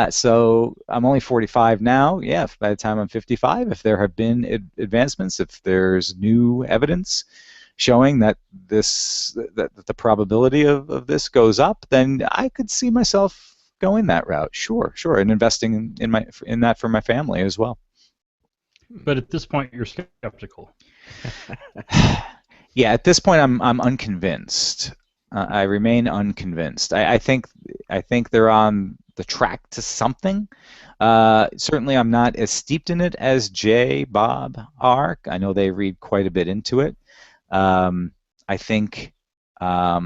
So I'm only 45 now. Yeah, by the time I'm 55, if there have been advancements, if there's new evidence showing that the probability of this goes up, then I could see myself going that route. Sure, and investing in that for my family as well. But at this point, you're skeptical. Yeah, at this point, I'm unconvinced. I remain unconvinced. I think they're on the track to something. Certainly, I'm not as steeped in it as Jay, Bob are. I know they read quite a bit into it. I think I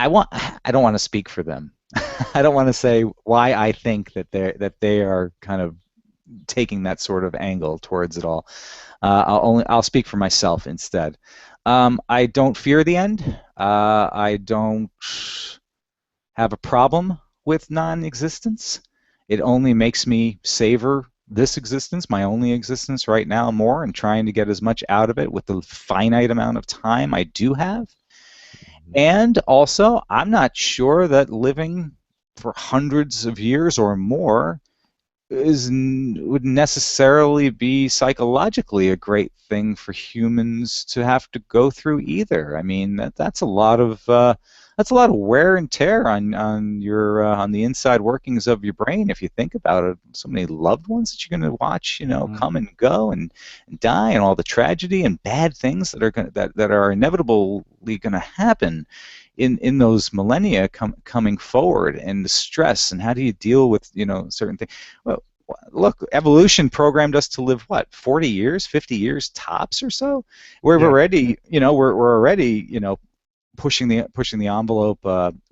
don't want to speak for them. I don't want to say why I think that they are kind of taking that sort of angle towards it all. I'll speak for myself instead. I don't fear the end. I don't have a problem with non-existence. It only makes me savor this existence, my only existence right now, more, and trying to get as much out of it with the finite amount of time I do have. And also, I'm not sure that living for hundreds of years or more would necessarily be psychologically a great thing for humans to have to go through either. I mean, that's a lot of wear and tear on your on the inside workings of your brain. If you think about it, so many loved ones that you're going to watch, come and go and die, and all the tragedy and bad things that are that are inevitably going to happen in those millennia coming forward, and the stress, and how do you deal with certain things. Well, look, evolution programmed us to live what, 40 years, 50 years tops or so. We're already we're already pushing the envelope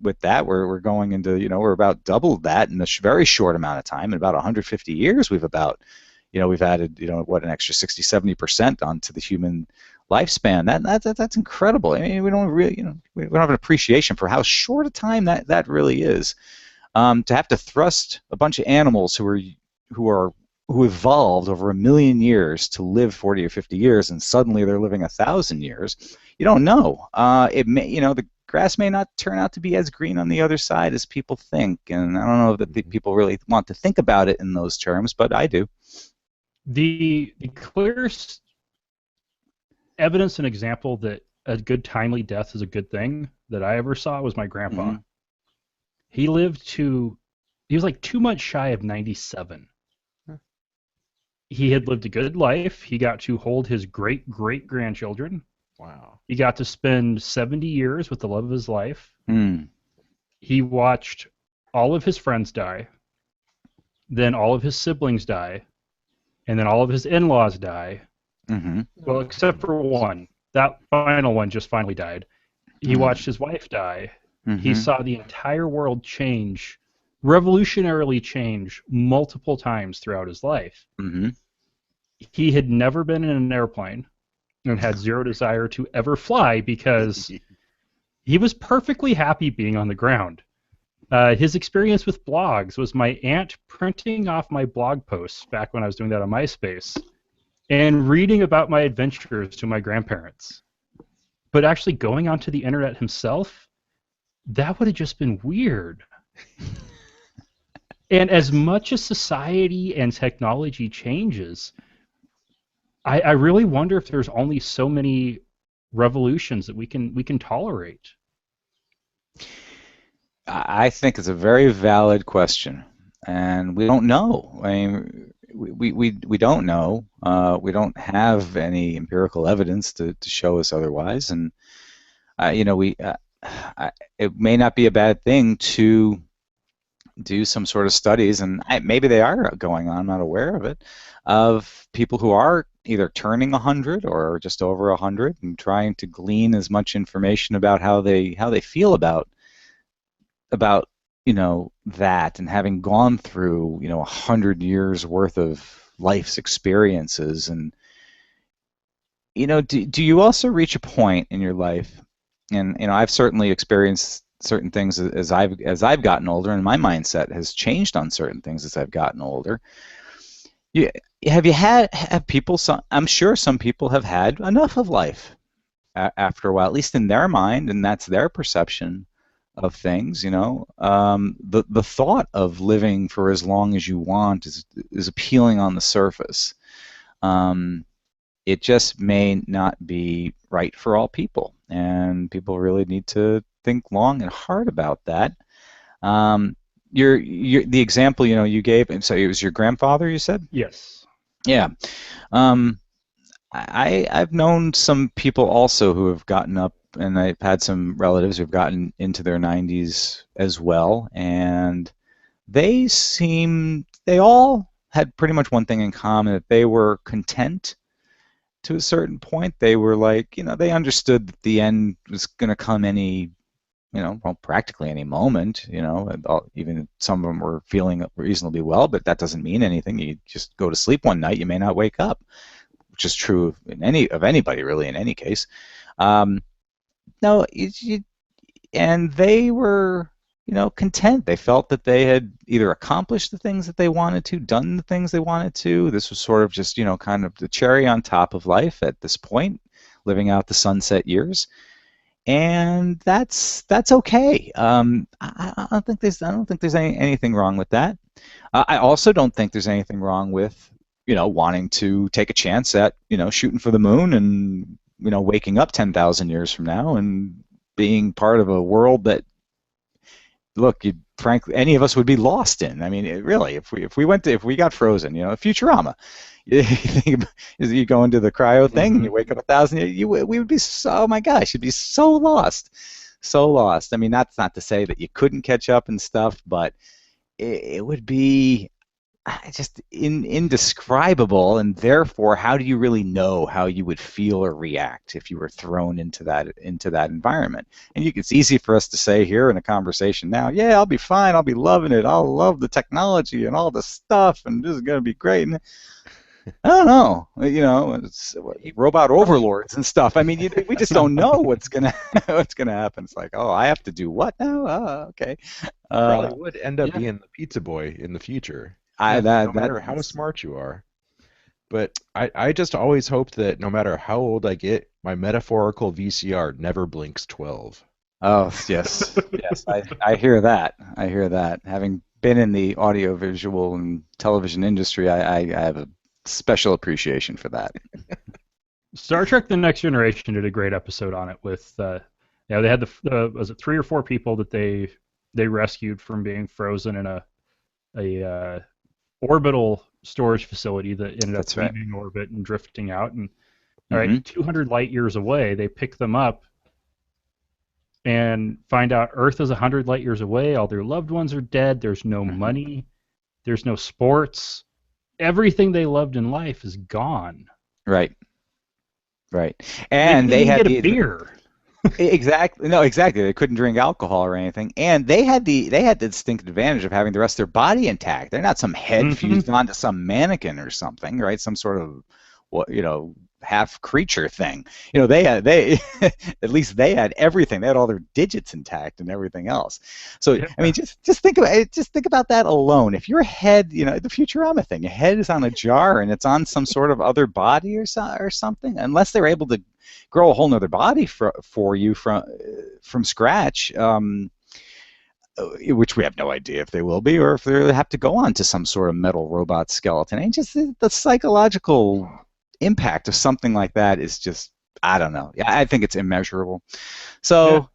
with that. We're going into we're about double that in a very short amount of time. In about 150 years, we've added what, an extra 60-70% onto the human lifespan. That's incredible. I mean, we don't really we don't have an appreciation for how short a time that really is. To have to thrust a bunch of animals who evolved over 1 million years to live 40 or 50 years, and suddenly they're living 1,000 years. You don't know. It may the grass may not turn out to be as green on the other side as people think, and I don't know that the people really want to think about it in those terms, but I do. The clearest evidence and example that a good timely death is a good thing that I ever saw was my grandpa. Mm-hmm. He was like 2 months shy of 97. He had lived a good life. He got to hold his great-great-grandchildren. Wow. He got to spend 70 years with the love of his life. Mm. He watched all of his friends die, then all of his siblings die, and then all of his in-laws die. Mm-hmm. Well, except for one. That final one just finally died. He watched his wife die. Mm-hmm. He saw the entire world change, revolutionarily change, multiple times throughout his life. Mm-hmm. He had never been in an airplane and had zero desire to ever fly because he was perfectly happy being on the ground. His experience with blogs was my aunt printing off my blog posts back when I was doing that on MySpace and reading about my adventures to my grandparents. But actually going onto the internet himself, that would have just been weird. And as much as society and technology changes, I really wonder if there's only so many revolutions that we can tolerate. I think it's a very valid question, and we don't know. I mean, we don't know. We don't have any empirical evidence to show us otherwise, and it may not be a bad thing to do some sort of studies, and maybe they are going on, I'm not aware of it, of people who are either turning 100 or just over 100 and trying to glean as much information about how they feel about that, and having gone through 100 years worth of life's experiences. And do you also reach a point in your life, and I've certainly experienced certain things as I've gotten older, and my mindset has changed on certain things as I've gotten older. Have people? I'm sure some people have had enough of life after a while, at least in their mind, and that's their perception of things. The thought of living for as long as you want is appealing on the surface. It just may not be right for all people, and people really need to think long and hard about that. The example you gave, and so it was your grandfather, you said? Yes. Yeah. I've known some people also who have gotten up, and I've had some relatives who've gotten into their 90s as well, and they all had pretty much one thing in common, that they were content to a certain point. They were like, they understood that the end was going to come practically any moment, even some of them were feeling reasonably well, but that doesn't mean anything. You just go to sleep one night, you may not wake up, which is true of anybody really in any case. And they were content. They felt that they had either accomplished the things that they wanted to, done the things they wanted to. This was sort of just, kind of the cherry on top of life at this point, living out the sunset years. And that's okay. I don't think there's anything wrong with that. I also don't think there's anything wrong with wanting to take a chance at shooting for the moon and waking up 10,000 years from now and being part of a world that, look, frankly, any of us would be lost in. I mean, really, if we got frozen, Futurama. You go into the cryo thing and you wake up 1,000 years, we would be oh my gosh, you'd be so lost. I mean, that's not to say that you couldn't catch up and stuff, but it would be just indescribable, and therefore, how do you really know how you would feel or react if you were thrown into that environment? And it's easy for us to say here in a conversation now, yeah, I'll be fine, I'll be loving it, I'll love the technology and all the stuff, and this is going to be great. And I don't know, it's robot overlords and stuff. I mean, we just don't know what's gonna happen. It's like, oh, I have to do what now? Oh, okay. Probably would end up being the pizza boy in the future. No matter how smart you are. But I just always hope that no matter how old I get, my metaphorical VCR never blinks 12. Oh, yes. Yes, I hear that. Having been in the audiovisual and television industry, I have a special appreciation for that. Star Trek: The Next Generation did a great episode on it with, they had was it 3 or 4 people that they rescued from being frozen in a orbital storage facility that ended up leaving orbit and drifting out. And all right, 200 light years away, they pick them up and find out Earth is 100 light years away. All their loved ones are dead. There's no money. There's no sports. Everything they loved in life is gone. Right. And they had get a beer. Exactly. No, exactly. They couldn't drink alcohol or anything, and they had the distinct advantage of having the rest of their body intact. They're not some head fused onto some mannequin or something, right? Some sort of half creature thing. They at least they had everything. They had all their digits intact and everything else. So I mean, just think about it. Just think about that alone. If your head, the Futurama thing, your head is on a jar and it's on some sort of other body or something, unless they're able to grow a whole nother body for you from scratch, which we have no idea if they will be, or if they have to go on to some sort of metal robot skeleton. And just the psychological impact of something like that is just, I don't know. I think it's immeasurable. So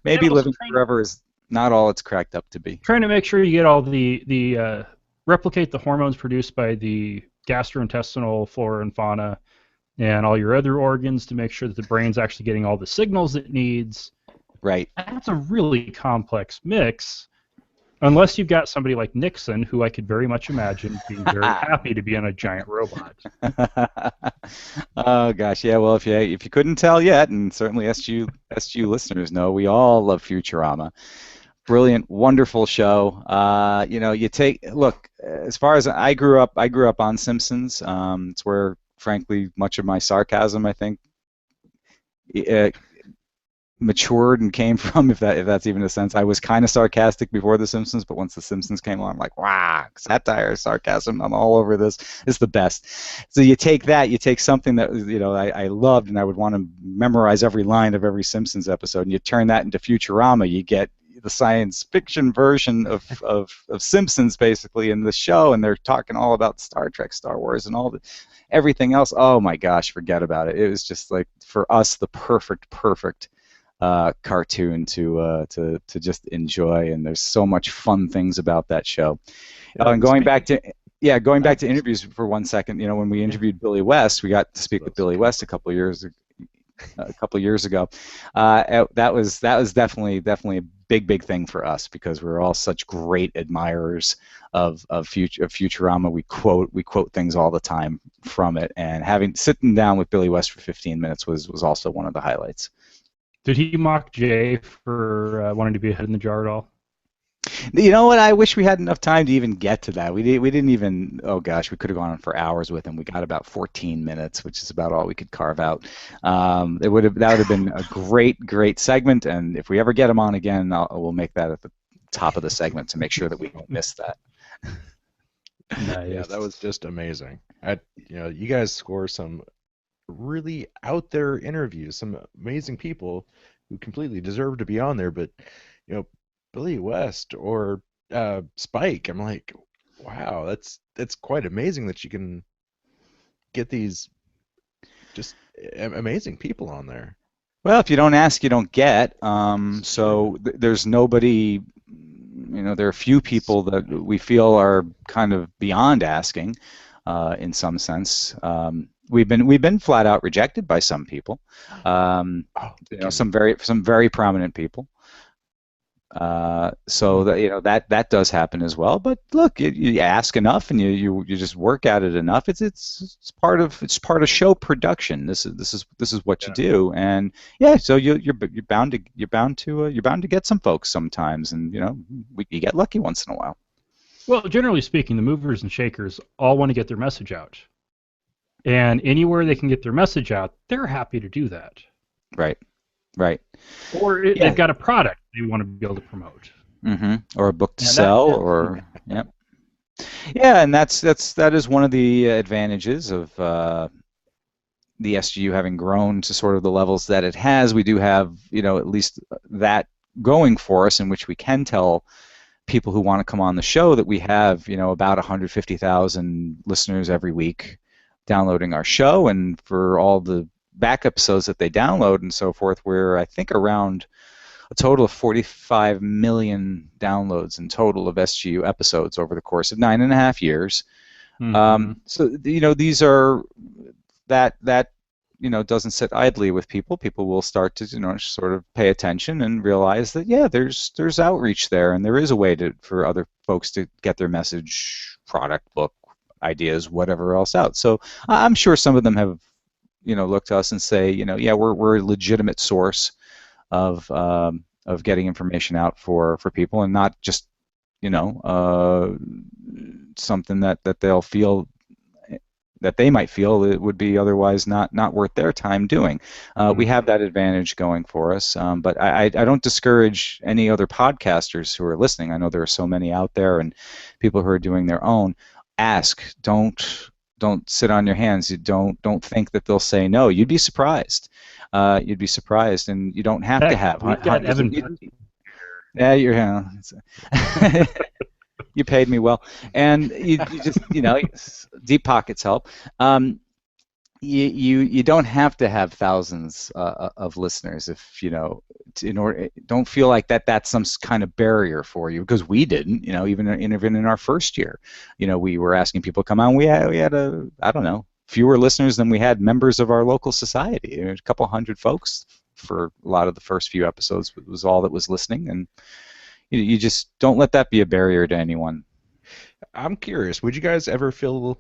maybe living forever is not all it's cracked up to be. Trying to make sure you get all the replicate the hormones produced by the gastrointestinal flora and fauna and all your other organs to make sure that the brain's actually getting all the signals it needs. Right. That's a really complex mix, unless you've got somebody like Nixon, who I could very much imagine being very happy to be on a giant robot. Oh gosh, yeah. Well, if you couldn't tell yet, and certainly SGU listeners know, we all love Futurama. Brilliant, wonderful show. Look, as far as I grew up on Simpsons. It's where, frankly, much of my sarcasm, I think, matured and came from, if that's even a sense. I was kind of sarcastic before The Simpsons, but once The Simpsons came along, I'm like, wow, satire, sarcasm, I'm all over this. It's the best. So you take something that I loved and I would want to memorize every line of every Simpsons episode, and you turn that into Futurama, you get the science fiction version of Simpsons basically in the show, and they're talking all about Star Trek, Star Wars, and everything else. Oh my gosh, forget about it. It was just like, for us, the perfect cartoon to just enjoy, and there's so much fun things about that show. And going back to interviews for 1 second, when we interviewed Billy West, we got to speak with Billy West a couple of years ago. That was definitely a big thing for us, because we're all such great admirers of Futurama. We quote things all the time from it, and sitting down with Billy West for 15 minutes was also one of the highlights. Did he mock Jay for wanting to be a head in the jar at all? You know what? I wish we had enough time to even get to that. We didn't even. Oh gosh, we could have gone on for hours with him. We got about 14 minutes, which is about all we could carve out. That would have been a great segment. And if we ever get him on again, we'll make that at the top of the segment to make sure that we don't miss that. Nice. Yeah, that was just amazing. You guys score some really out there interviews, some amazing people who completely deserve to be on there. But Billy West or Spike, I'm like, wow, that's quite amazing that you can get these just amazing people on there. Well, if you don't ask, you don't get. So there's nobody, there are few people that we feel are kind of beyond asking, in some sense. We've been flat out rejected by some people, some very prominent people. So that does happen as well. But look, you ask enough and you just work at it enough. It's part of show production. This is what you do, and so you're bound to get some folks sometimes, and you get lucky once in a while. Well, generally speaking, the movers and shakers all want to get their message out, and anywhere they can get their message out, they're happy to do that. Right. Right. Or they've got a product they want to be able to promote. Mm-hmm. Or a book to sell, yeah, and that is one of the advantages of the SGU having grown to sort of the levels that it has. We do have, at least that going for us, in which we can tell people who want to come on the show that we have, about 150,000 listeners every week downloading our show, and for all the back episodes that they download and so forth, we're I think around a total of 45 million downloads in total of SGU episodes over the course of 9.5 years. Mm-hmm. So these are that doesn't sit idly with people. People will start to sort of pay attention and realize that there's outreach there, and there is a way for other folks to get their message, product, book, ideas, whatever else out. So I'm sure some of them have look to us and say, we're a legitimate source of getting information out for people, and not just something that they'll feel that they might feel it would be otherwise not worth their time doing. We have that advantage going for us, but I don't discourage any other podcasters who are listening. I know there are so many out there, and people who are doing their own. Ask, don't sit on your hands. You don't think that they'll say no. You'd be surprised. And you don't have to have. We've got Evan. Yeah, you paid me well, and you just deep pockets help. You don't have to have thousands of listeners if don't feel like that's some kind of barrier for you, because we didn't. Even in our first year, we were asking people to come on. We had fewer listeners than we had members of our local society. A couple hundred folks for a lot of the first few episodes was all that was listening, and you just don't let that be a barrier to anyone. I'm curious, would you guys ever feel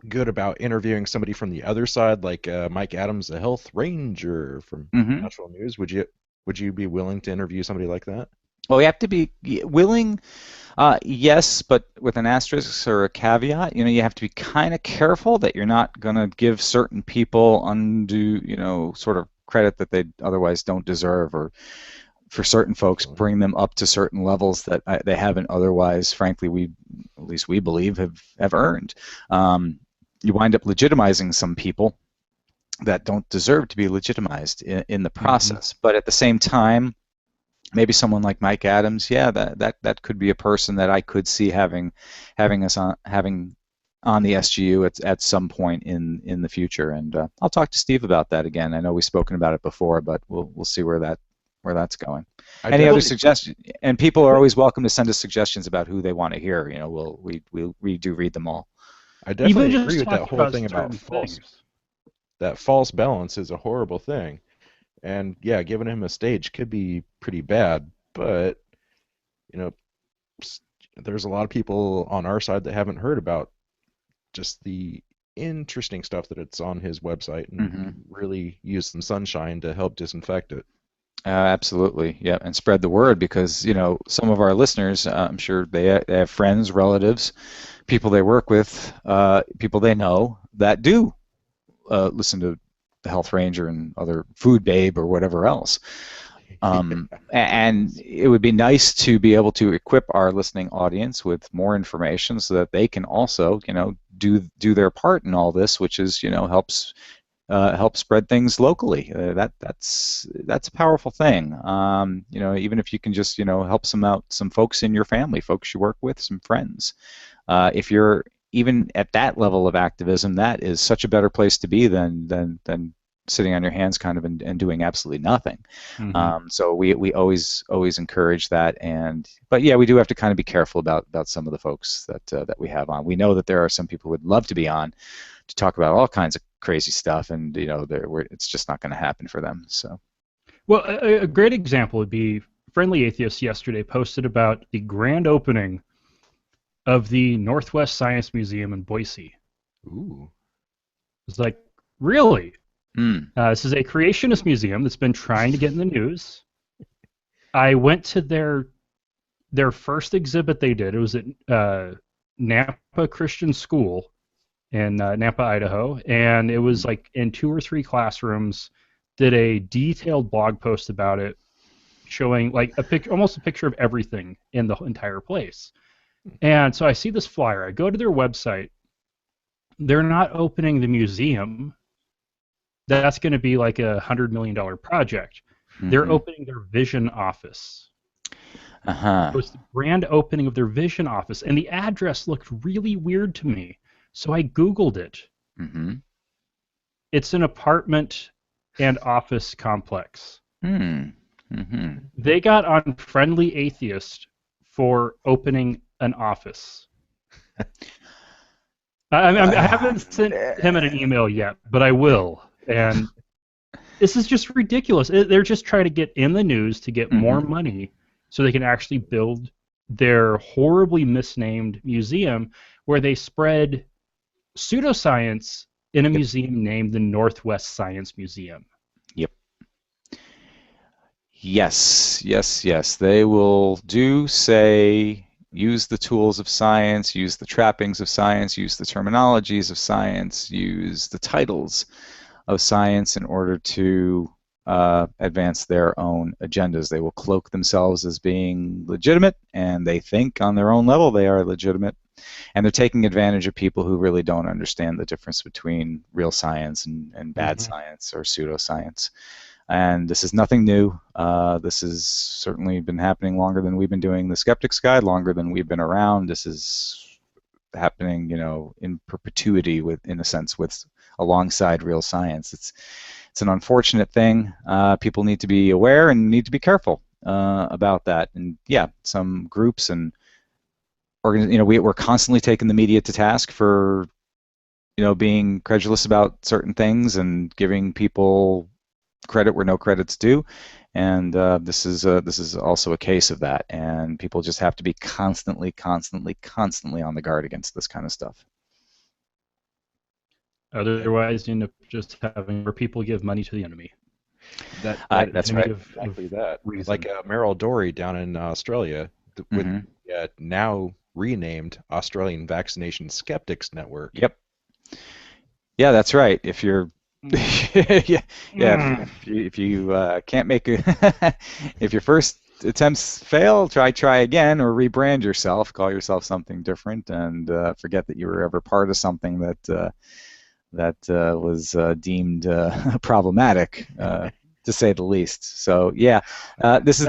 good about interviewing somebody from the other side, like Mike Adams, the health ranger from Natural News? Would you be willing to interview somebody like that? Well, you have to be willing. Yes, but with an asterisk or a caveat. You have to be kind of careful that you're not going to give certain people undue, sort of credit that they otherwise don't deserve, or for certain folks bring them up to certain levels that they haven't otherwise, frankly, at least we believe, have earned. You wind up legitimizing some people that don't deserve to be legitimized in the process. But at the same time, maybe someone like Mike Adams, that could be a person that I could see having us on the SGU at some point in the future. And I'll talk to Steve about that again. I know we've spoken about it before, but we'll see where that's going. Any other suggestions? And people are always welcome to send us suggestions about who they want to hear. We do read them all. I definitely agree with that whole thing about that false balance is a horrible thing. And giving him a stage could be pretty bad, but there's a lot of people on our side that haven't heard about just the interesting stuff that it's on his website, and really use some sunshine to help disinfect it. Absolutely, yeah, and spread the word, because some of our listeners, I'm sure they have friends, relatives, people they work with, people they know that do listen to the Health Ranger and other Food Babe or whatever else. And it would be nice to be able to equip our listening audience with more information so that they can also, do their part in all this, which is, help spread things locally. That's a powerful thing. Even if you can just, help some folks in your family, folks you work with, some friends. If you're even at that level of activism, that is such a better place to be than sitting on your hands kind of and doing absolutely nothing. Mm-hmm. So we always encourage that. But yeah, we do have to kind of be careful about some of the folks that we have on. We know that there are some people who would love to be on to talk about all kinds of crazy stuff, and it's just not going to happen for them. So, Well, a great example would be Friendly Atheist yesterday posted about the grand opening of the Northwest Science Museum in Boise. Ooh. It's like, really? mm, This is a creationist museum that's been trying to get in the news. I went to their first exhibit they did. It was at Nampa Christian School in Nampa, Idaho, and it was like in 2 or 3 classrooms. Did a detailed blog post about it, showing like a picture, almost a picture of everything in the entire place. And so I see this flyer. I go to their website. They're not opening the museum. That's going to be like $100 million project. They're opening their vision office. uh-huh. It was the grand opening of their vision office, and the address looked really weird to me. So I Googled it. Mm-hmm. It's an apartment and office complex. Mm-hmm. They got on Friendly Atheist for opening an office. I haven't sent him an email yet, but I will. And this is just ridiculous. They're just trying to get in the news to get more money so they can actually build their horribly misnamed museum where they spread pseudoscience in a museum named the Northwest Science Museum. Yep. Yes. They will say use the tools of science, use the trappings of science, use the terminologies of science, use the titles of science in order to advance their own agendas. They will cloak themselves as being legitimate, and they think on their own level they are legitimate. And they're taking advantage of people who really don't understand the difference between real science and bad science or pseudoscience. And this is nothing new. This has certainly been happening longer than we've been doing the Skeptics Guide, longer than we've been around. This is happening, in perpetuity, in a sense, alongside real science. It's an unfortunate thing. People need to be aware and need to be careful about that. And yeah, some groups and we're constantly taking the media to task for being credulous about certain things and giving people credit where no credit's due, and this is also a case of that, and people just have to be constantly on the guard against this kind of stuff. Otherwise, you end up just having where people give money to the enemy. That's right. Exactly that. Like Meryl Dory down in Australia, with now renamed Australian Vaccination Skeptics Network. Yep. Yeah, that's right. If you're if you can't make if your first attempts fail, try again, or rebrand yourself, call yourself something different, and forget that you were ever part of something that was deemed problematic, to say the least. So yeah, this is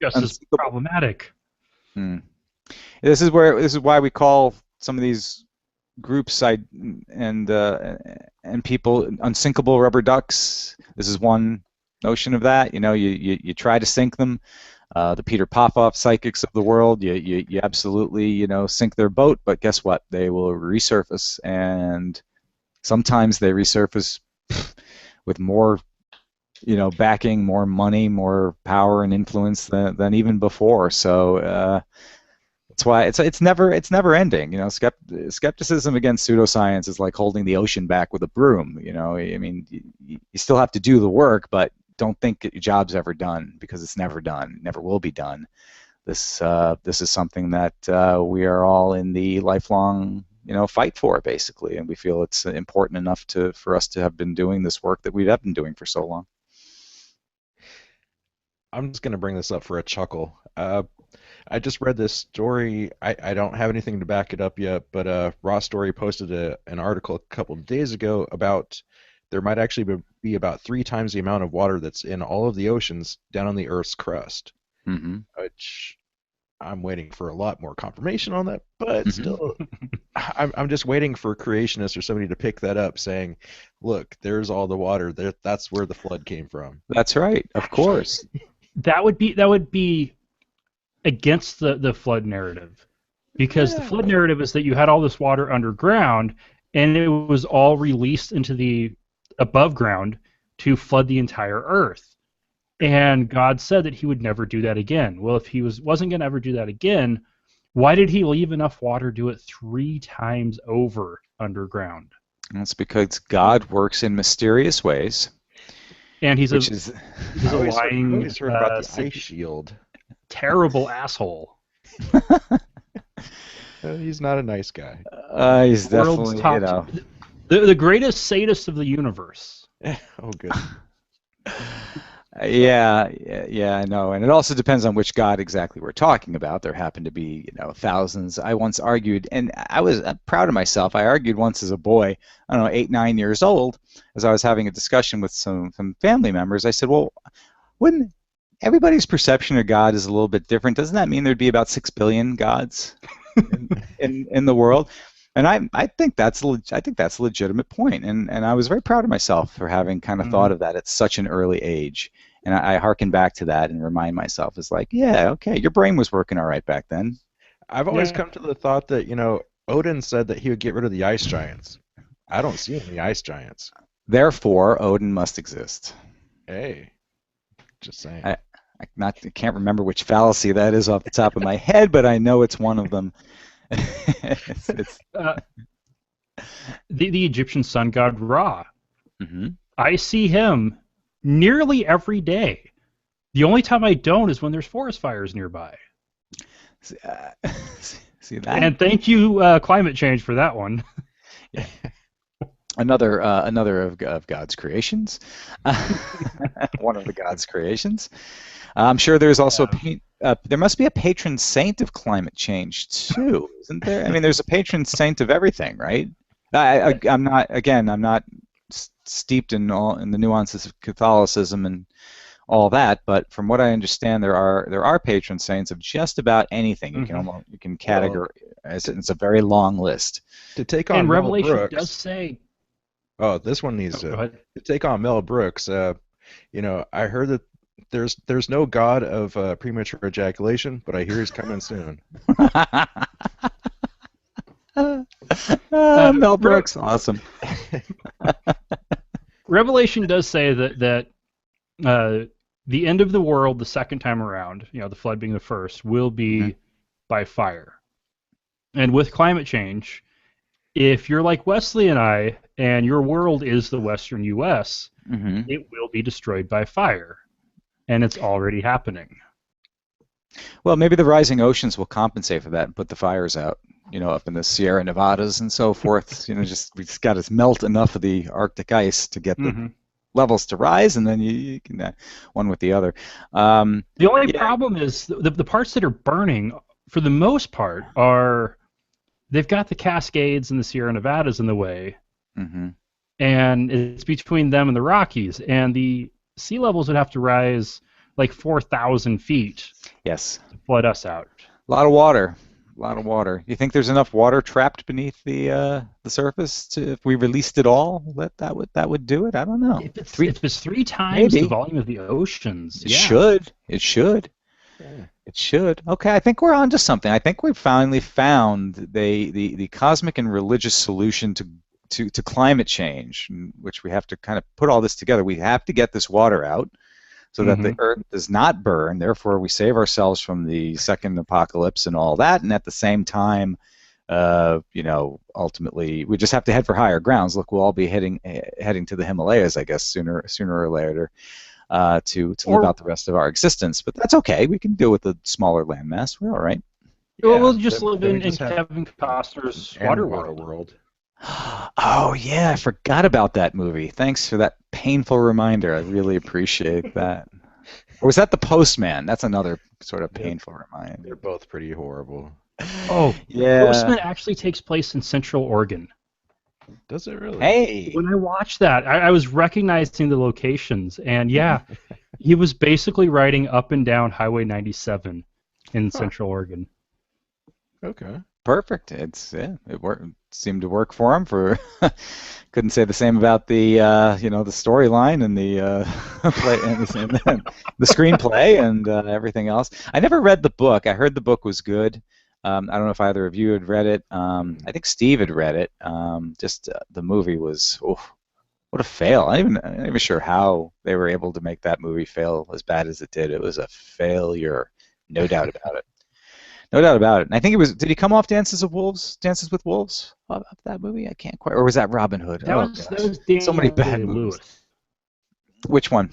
just as problematic. This is why we call some of these groups and people unsinkable rubber ducks. This is one notion of that. You try to sink them. The Peter Popoff psychics of the world, you absolutely sink their boat, but guess what? They will resurface, and sometimes they resurface with more backing, more money, more power and influence than even before. So that's why it's never ending. Skepticism against pseudoscience is like holding the ocean back with a broom. I mean, you still have to do the work, but don't think that your job's ever done, because it's never done, never will be done. This is something that we are all in the lifelong fight for, basically, and we feel it's important enough for us to have been doing this work that we have been doing for so long. I'm just gonna bring this up for a chuckle. I just read this story. I don't have anything to back it up yet, but Raw Story posted an article a couple of days ago about there might actually be about 3 times the amount of water that's in all of the oceans down on the Earth's crust, Mm-hmm. which I'm waiting for a lot more confirmation on that, but Mm-hmm. still, I'm just waiting for creationists or somebody to pick that up, saying, "Look, there's all the water. That's where the flood came from." That's right, of course. That would be against the flood narrative, because the flood narrative is that you had all this water underground and it was all released into the above ground to flood the entire earth. And God said that he would never do that again. Well, if he wasn't going to ever do that again, why did he leave enough water to do it 3 times over underground? That's because God works in mysterious ways, And he's which is he's I a always lying, heard about the ice shield. terrible asshole. He's not a nice guy. he's World's definitely, top, the greatest sadist of the universe. Oh, good. yeah, I know, and it also depends on which God exactly we're talking about. There happen to be, thousands. I once argued, and I was proud of myself. I argued once as a boy, I don't know, 8, 9 years old, as I was having a discussion with some family members. I said, well, wouldn't everybody's perception of God is a little bit different? Doesn't that mean there'd be about 6 billion gods in the world? And I think that's a legitimate point, and I was very proud of myself for having kind of thought of that at such an early age. And I hearken back to that and remind myself, it's like, yeah, okay, your brain was working all right back then. I've always come to the thought that, Odin said that he would get rid of the ice giants. I don't see any ice giants. Therefore, Odin must exist. Hey, just saying. I can't remember which fallacy that is off the top of my head, but I know it's one of them. it's The Egyptian sun god Ra. Mm-hmm. I see him nearly every day. The only time I don't is when there's forest fires nearby. See that? And thank you, climate change, for that one. Yeah. Another of God's creations. One of the God's creations. I'm sure there's also there must be a patron saint of climate change too, isn't there? I mean, there's a patron saint of everything, right? I'm not steeped in the nuances of Catholicism and all that, but from what I understand, there are patron saints of just about anything. You can categorize it. It's a very long list. To take on And Mel Revelation Brooks, does say. Oh, this one needs to take on Mel Brooks. I heard that there's no god of premature ejaculation, but I hear he's coming soon. Mel Brooks, awesome. Revelation does say that the end of the world, the second time around, the flood being the first, will be by fire. And with climate change, if you're like Wesley and I, and your world is the Western U.S., it will be destroyed by fire. And it's already happening. Well, maybe the rising oceans will compensate for that and put the fires out, up in the Sierra Nevadas and so forth. We just got to melt enough of the Arctic ice to get the levels to rise, and then you can one with the other. The only problem is the parts that are burning, for the most part, they've got the Cascades and the Sierra Nevadas in the way, and it's between them and the Rockies, and the sea levels would have to rise like 4,000 feet. Yes. To flood us out. A lot of water. You think there's enough water trapped beneath the surface if we released it all? That would do it? I don't know. If it's 3 times the volume of the oceans, It should. Yeah. It should. Okay, I think we're on to something. I think we've finally found the cosmic and religious solution to climate change, which we have to kind of put all this together. We have to get this water out so that the earth does not burn. Therefore, we save ourselves from the second apocalypse and all that. And at the same time, ultimately, we just have to head for higher grounds. Look, we'll all be heading to the Himalayas, I guess, sooner or later, to live out the rest of our existence. But that's okay. We can deal with the smaller landmass. We're all right. Well, we'll just live in Kevin Costner's Waterworld. Oh, yeah, I forgot about that movie. Thanks for that painful reminder. I really appreciate that. Or was that The Postman? That's another sort of painful reminder. They're both pretty horrible. Oh, Yeah. Postman actually takes place in Central Oregon. Does it really? Hey. When I watched that, I was recognizing the locations, and yeah, he was basically riding up and down Highway 97 in Central Oregon. Okay. Perfect. It worked. Seemed to work for him. Couldn't say the same about the the storyline and the play and the screenplay and everything else. I never read the book. I heard the book was good. I don't know if either of you had read it. I think Steve had read it. The movie was what a fail. I'm not even sure how they were able to make that movie fail as bad as it did. It was a failure, no doubt about it. No doubt about it. And I think it was. Did he come off Dances with Wolves? Of that movie? I can't quite. Or was that Robin Hood? That was Daniel so many bad movies. Day-Lewis. Which one?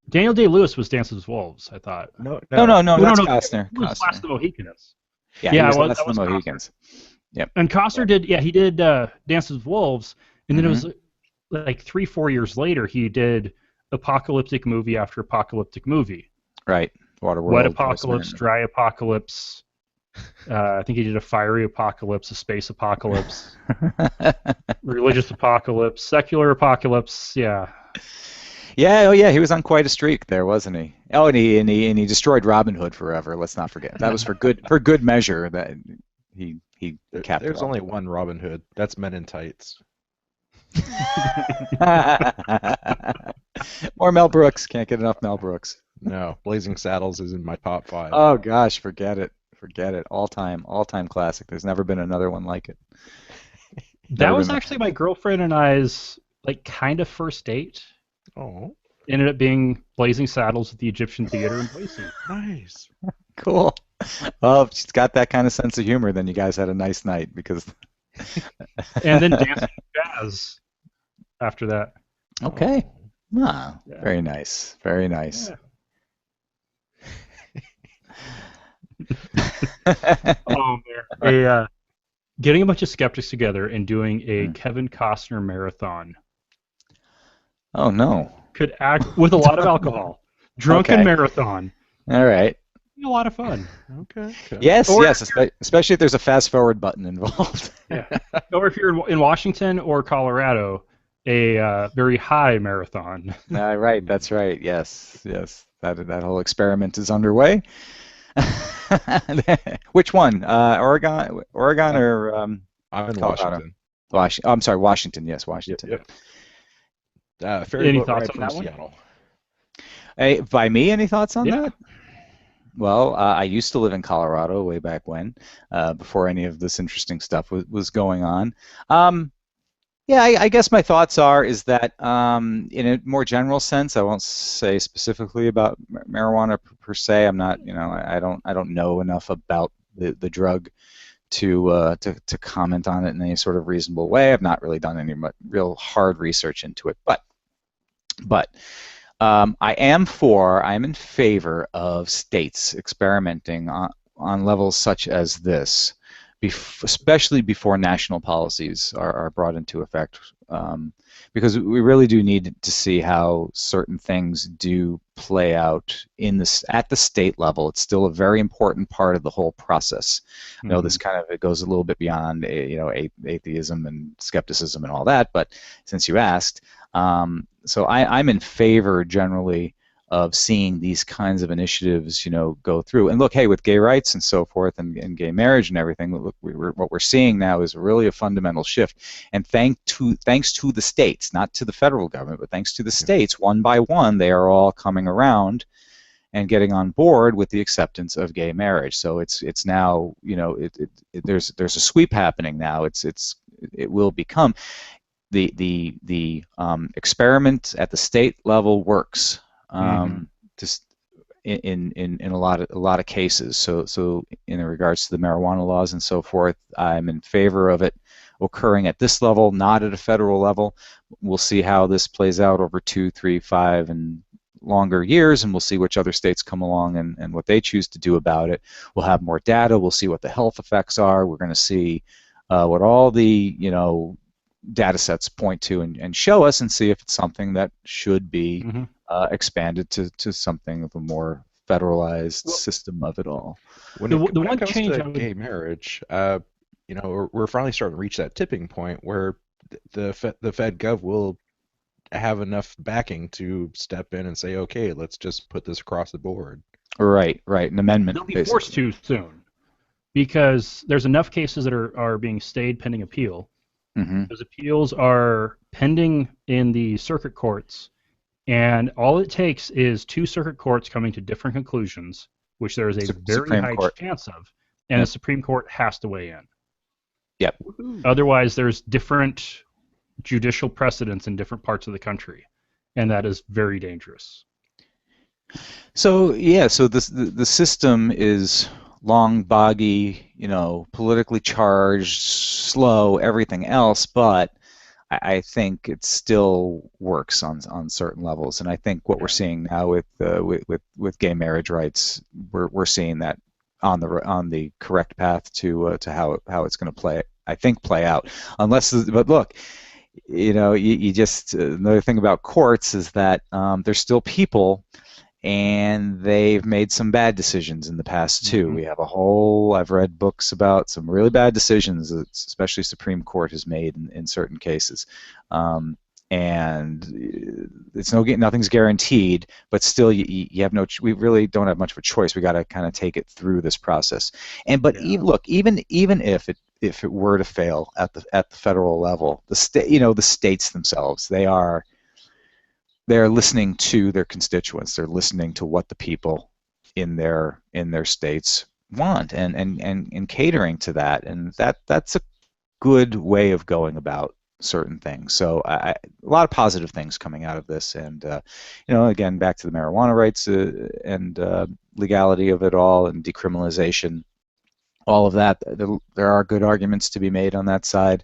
Daniel Day-Lewis was Dances with Wolves, I thought. No. That's Costner. It was Last of the Mohicans. Yeah, he was Last of the Mohicans. Yep. And Costner did Dances with Wolves, and then it was like 3-4 years later he did apocalyptic movie after apocalyptic movie. Right. Waterworld. Wet Apocalypse, Dry Apocalypse. I think he did a fiery apocalypse, a space apocalypse, religious apocalypse, secular apocalypse. Yeah. Yeah. Oh, yeah. He was on quite a streak there, wasn't he? Oh, and he destroyed Robin Hood forever. Let's not forget. That was for good measure. That he capped. There's only one Robin Hood. That's Men in Tights. More Mel Brooks. Can't get enough Mel Brooks. No, Blazing Saddles is in my top 5. Oh gosh, forget it. All time classic. There's never been another one like it. That was actually my girlfriend and I's kind of first date. Oh. Ended up being Blazing Saddles at the Egyptian Theater in Boise. Nice. Cool. Well, if she's got that kind of sense of humor, then you guys had a nice night because. And then dancing jazz after that. Okay. Ah, yeah. Very nice. Very nice. Yeah. Oh man! Getting a bunch of skeptics together and doing a Kevin Costner marathon. Oh no! Could act with a lot of alcohol. Drunken marathon. All right. A lot of fun. Okay. Yes, especially if there's a fast forward button involved. Yeah. Or if you're in Washington or Colorado, a very high marathon. Right. That's right. Yes. That whole experiment is underway. Which one? Oregon or I'm in Colorado? Washington. I'm sorry, Washington. Yes, Washington. Yep. Any thoughts on that one? Seattle. Hey, by me, any thoughts on Yeah. that? Well, I used to live in Colorado way back when, before any of this interesting stuff was going on. Yeah, I guess my thoughts is that in a more general sense, I won't say specifically about marijuana per se. I'm not, I don't know enough about the drug to comment on it in any sort of reasonable way. I've not really done any real hard research into it, but I am in favor of states experimenting on levels such as this. Especially before national policies are brought into effect, because we really do need to see how certain things do play out at the state level. It's still a very important part of the whole process. I know this it goes a little bit beyond atheism and skepticism and all that, but since you asked, so I'm in favor generally of seeing these kinds of initiatives, go through. And look, hey, with gay rights and so forth, and gay marriage and everything, look, what we're seeing now is really a fundamental shift. And thanks to the states, not to the federal government, but thanks to the states, one by one, they are all coming around and getting on board with the acceptance of gay marriage. So it's now, there's a sweep happening now. It will become the experiment at the state level works. Just in a lot of cases. So in regards to the marijuana laws and so forth, I'm in favor of it occurring at this level, not at a federal level. We'll see how this plays out over 2, 3, 5, and longer years, and we'll see which other states come along and what they choose to do about it. We'll have more data. We'll see what the health effects are. We're going to see what all the data sets point to and show us, and see if it's something that should be expanded to something of a more federalized system of it all. When The, it the when it one comes change to I would gay marriage, we're finally starting to reach that tipping point where the Fed Gov will have enough backing to step in and say, okay, let's just put this across the board. Right, right. An amendment, they'll be forced basically. to soon because there's enough cases that are being stayed pending appeal. Hmm. Those appeals are pending in the circuit courts, and all it takes is two circuit courts coming to different conclusions, which there is a very Supreme high Court. chance of, and the Yep. Supreme Court has to weigh in. Yep. Otherwise, there's different judicial precedents in different parts of the country, and that is very dangerous. So yeah, so the system is long, boggy, politically charged, slow, everything else, but I think it still works on certain levels, and I think what we're seeing now with gay marriage rights, we're seeing that on the correct path to how it's going to play out. But look, you just another thing about courts is that there's still people, and they've made some bad decisions in the past too. Mhm. We have I've read books about some really bad decisions that especially Supreme Court has made in certain cases. And nothing's guaranteed, but still you have we really don't have much of a choice. We got to kind of take it through this process. Even if it were to fail at the federal level, the states themselves, they're listening to their constituents. They're listening to what the people in their states want and catering to that. And that's a good way of going about certain things. So a lot of positive things coming out of this. And again, back to the marijuana rights and legality of it all and decriminalization, all of that. There are good arguments to be made on that side.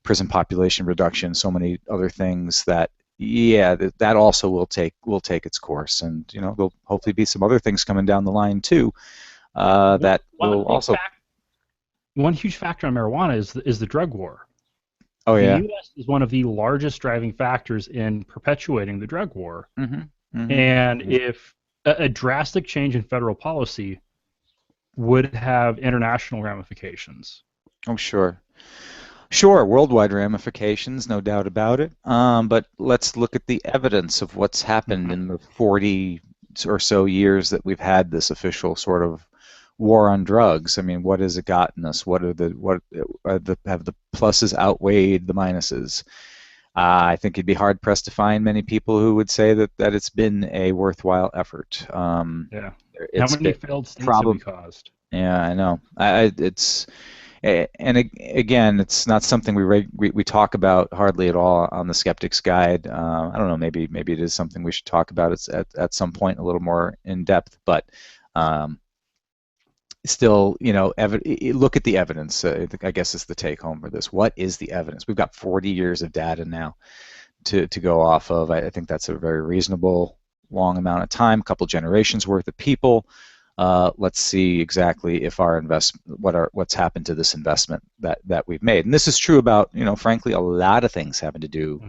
Prison population reduction, so many other things that. Yeah, that also will take its course, and there'll hopefully be some other things coming down the line too. That will also. One huge factor on marijuana is the drug war. Oh The yeah. U.S. is one of the largest driving factors in perpetuating the drug war, and if a drastic change in federal policy would have international ramifications. Oh sure. Sure, worldwide ramifications, no doubt about it. But let's look at the evidence of what's happened in the 40 or so years that we've had this official sort of war on drugs. I mean, what has it gotten us? Have the pluses outweighed the minuses? I think you'd be hard pressed to find many people who would say that it's been a worthwhile effort. How many failed states have we caused? Yeah, I know. Again, it's not something we talk about hardly at all on the Skeptic's Guide. I don't know. Maybe it is something we should talk about at some point a little more in depth. But still, look at the evidence. I guess is the take home for this. What is the evidence? We've got 40 years of data now to go off of. I think that's a very reasonable long amount of time. A couple generations worth of people. Let's see exactly if our what's happened to this investment that we've made. And this is true about, frankly, a lot of things having to do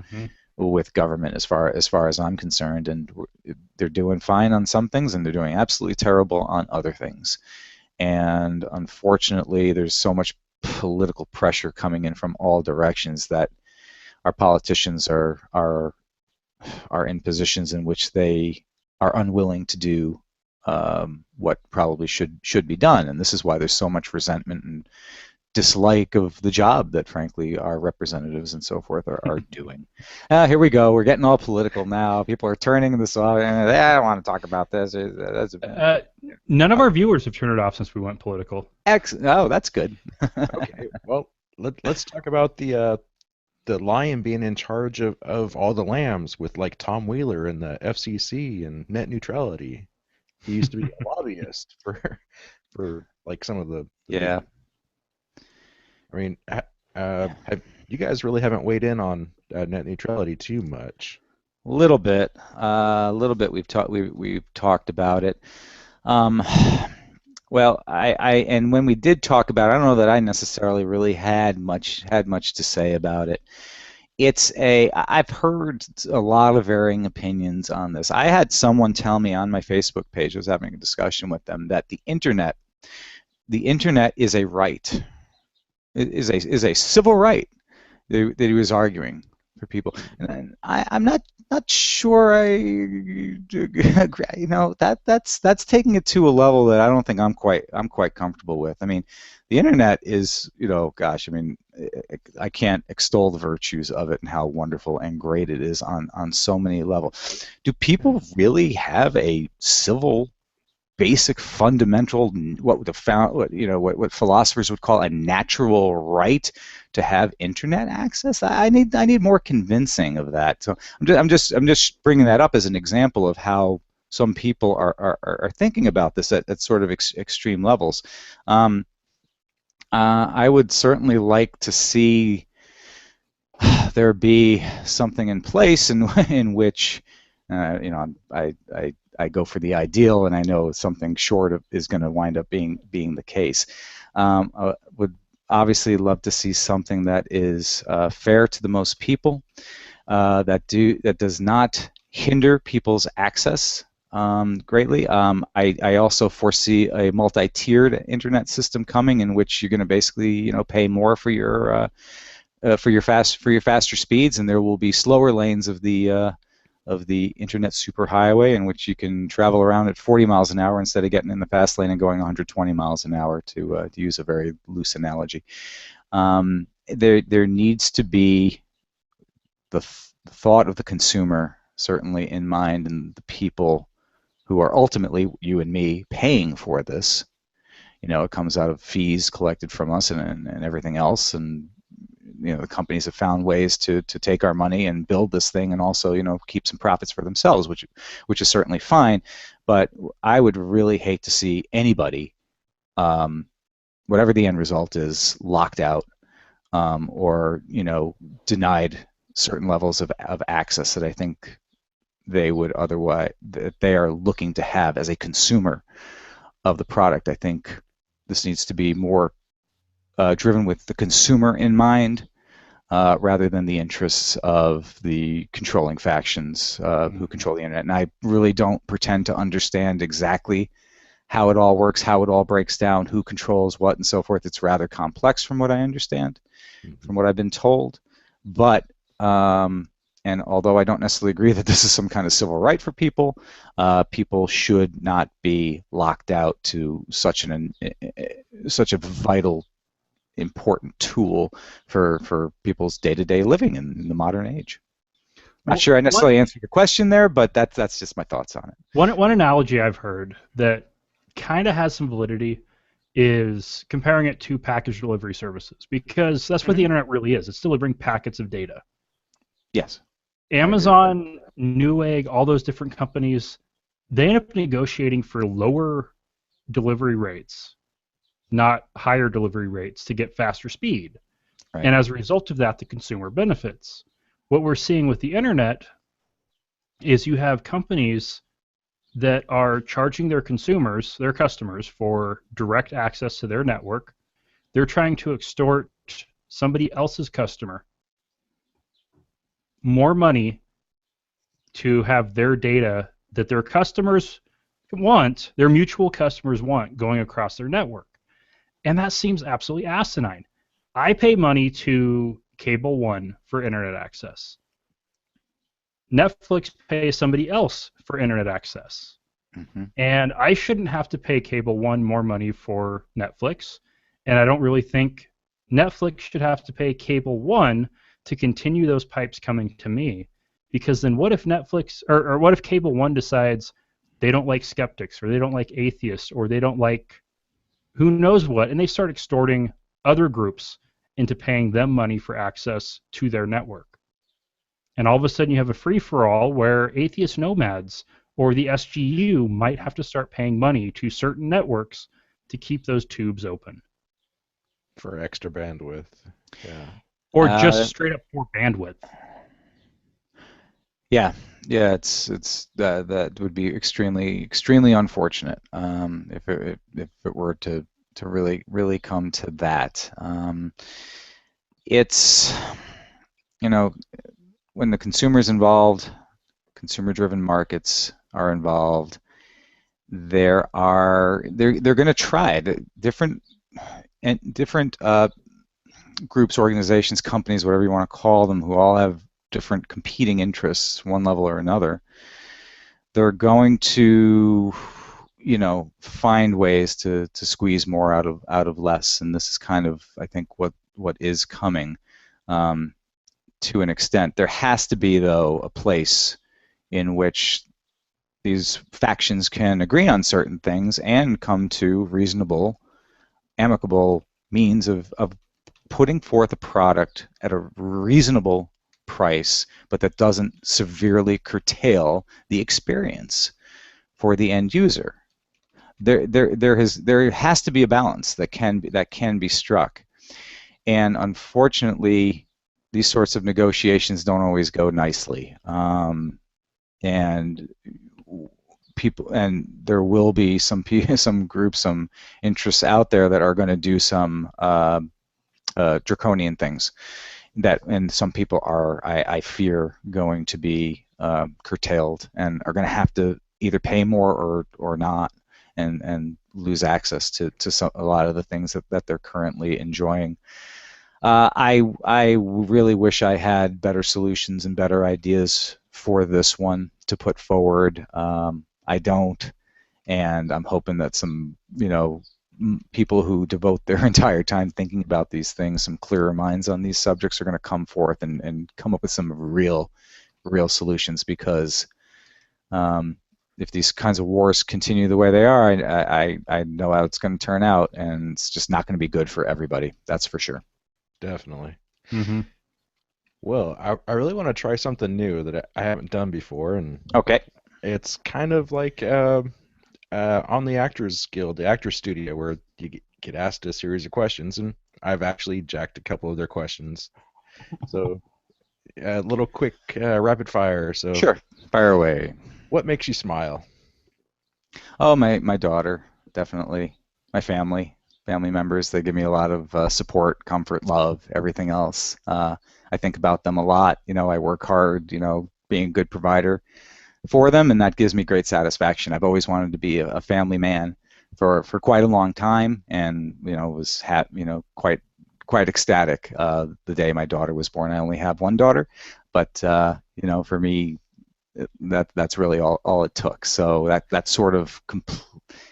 with government as far as I'm concerned. And they're doing fine on some things, and they're doing absolutely terrible on other things. And unfortunately, there's so much political pressure coming in from all directions that our politicians are in positions in which they are unwilling to do what probably should be done, and this is why there's so much resentment and dislike of the job that, frankly, our representatives and so forth are doing. Here we go. We're getting all political now. People are turning this off. I don't want to talk about this. None of our viewers have turned it off since we went political. Oh, that's good. Okay, well, let's talk about the lion being in charge of all the lambs with like Tom Wheeler and the FCC and net neutrality. He used to be a lobbyist for like some of the yeah. I mean, you guys really haven't weighed in on net neutrality too much. A little bit. We've talked about it. Well, and when we did talk about it, I don't know that I necessarily really had much to say about it. I've heard a lot of varying opinions on this. I had someone tell me on my Facebook page, I was having a discussion with them, that the internet is a right, is a civil right that he was arguing for people, and I'm not sure I that's taking it to a level that I don't think I'm quite comfortable with. I mean, the internet is, gosh, I mean, I can't extol the virtues of it and how wonderful and great it is on so many levels. Do people really have a civil, basic, fundamental, what philosophers would call a natural right to have internet access? I need more convincing of that. So I'm just bringing that up as an example of how some people are thinking about this at sort of extreme levels. I would certainly like to see there be something in place in which I go for the ideal, and I know something short of is going to wind up being the case. I would obviously love to see something that is fair to the most people, that does not hinder people's access greatly. I also foresee a multi-tiered internet system coming, in which you're going to basically pay more for your faster speeds, and there will be slower lanes of the internet superhighway, in which you can travel around at 40 miles an hour instead of getting in the fast lane and going 120 miles an hour, to use a very loose analogy. There needs to be the thought of the consumer certainly in mind, and the people who are ultimately, you and me, paying for this. It comes out of fees collected from us and everything else, and the companies have found ways to take our money and build this thing, and also keep some profits for themselves, which is certainly fine. But I would really hate to see anybody, whatever the end result is, locked out, or denied certain levels of access that I think they would otherwise, that they are looking to have as a consumer of the product. I think this needs to be more driven with the consumer in mind, rather than the interests of the controlling factions who control the internet. And I really don't pretend to understand exactly how it all works, how it all breaks down, who controls what, and so forth. It's rather complex from what I understand, from what I've been told. But and although I don't necessarily agree that this is some kind of civil right for people, people should not be locked out to such a vital, important tool for people's day-to-day living in the modern age. I'm not sure I necessarily answered your question there, but that's just my thoughts on it. One analogy I've heard that kind of has some validity is comparing it to package delivery services, because that's what the internet really is. It's delivering packets of data. Yes. Amazon, Newegg, all those different companies, they end up negotiating for lower delivery rates, not higher delivery rates, to get faster speed. Right. And as a result of that, the consumer benefits. What we're seeing with the internet is you have companies that are charging their consumers, their customers, for direct access to their network. They're trying to extort somebody else's customer more money to have their data that their customers want, their mutual customers want, going across their network. And that seems absolutely asinine. I pay money to Cable One for internet access. Netflix pays somebody else for internet access. Mm-hmm. And I shouldn't have to pay Cable One more money for Netflix. And I don't really think Netflix should have to pay Cable One to continue those pipes coming to me. Because then what if Netflix, or what if Cable One decides they don't like skeptics, or they don't like atheists, or they don't like who knows what, and they start extorting other groups into paying them money for access to their network. And all of a sudden you have a free-for-all where Atheist Nomads or the SGU might have to start paying money to certain networks to keep those tubes open. For extra bandwidth. Yeah. Or just straight up for bandwidth. Yeah, it's that would be extremely unfortunate if it were to really come to that. It's you know, when the consumer's involved, consumer-driven markets are involved. They're going to try different groups, organizations, companies, whatever you want to call them, who all have different competing interests, one level or another. They're going to, find ways to squeeze more out of less, and this is kind of, I think, what is coming to an extent. There has to be, though, a place in which these factions can agree on certain things and come to reasonable, amicable means of putting forth a product at a reasonable price, but that doesn't severely curtail the experience for the end user. There has to be a balance that can be struck, and unfortunately, these sorts of negotiations don't always go nicely. And people, and there will be some groups, some interests out there that are going to do some draconian things and some people are, I fear, going to be curtailed and are going to have to either pay more or not, and lose access to a lot of the things that they're currently enjoying. I really wish I had better solutions and better ideas for this one to put forward. I don't, and I'm hoping that some people who devote their entire time thinking about these things, some clearer minds on these subjects, are going to come forth and come up with some real solutions, because if these kinds of wars continue the way they are, I know how it's going to turn out, and it's just not going to be good for everybody. That's for sure. Definitely. Mm-hmm. Well, I really want to try something new that I haven't done before, and Okay. it's kind of like on the Actors Guild, the Actors Studio, where you get asked a series of questions, and I've actually jacked a couple of their questions. So, a little quick rapid fire. So, Sure. Fire away. What makes you smile? Oh, my daughter, definitely. My family members, they give me a lot of support, comfort, love, everything else. I think about them a lot. I work hard, being a good provider for them, and that gives me great satisfaction. I've always wanted to be a family man for quite a long time, and was quite ecstatic the day my daughter was born. I only have one daughter, but for me, that's really all it took. So that sort of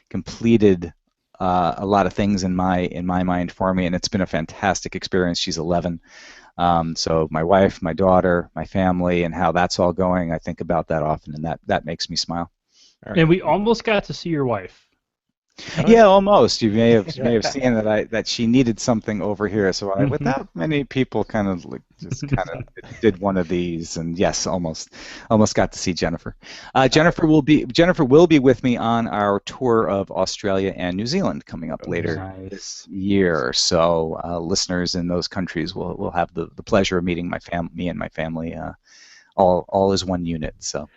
completed a lot of things in my mind for me, and it's been a fantastic experience. She's 11. So my wife, my daughter, my family, and how that's all going, I think about that often, and that makes me smile. Right. And we almost got to see your wife. Yeah, almost. You may have seen that she needed something over here, so without many people, kind of did one of these, and yes, almost got to see Jennifer. Jennifer will be with me on our tour of Australia and New Zealand coming up later this year. So listeners in those countries will have the pleasure of meeting me and my family, all as one unit. So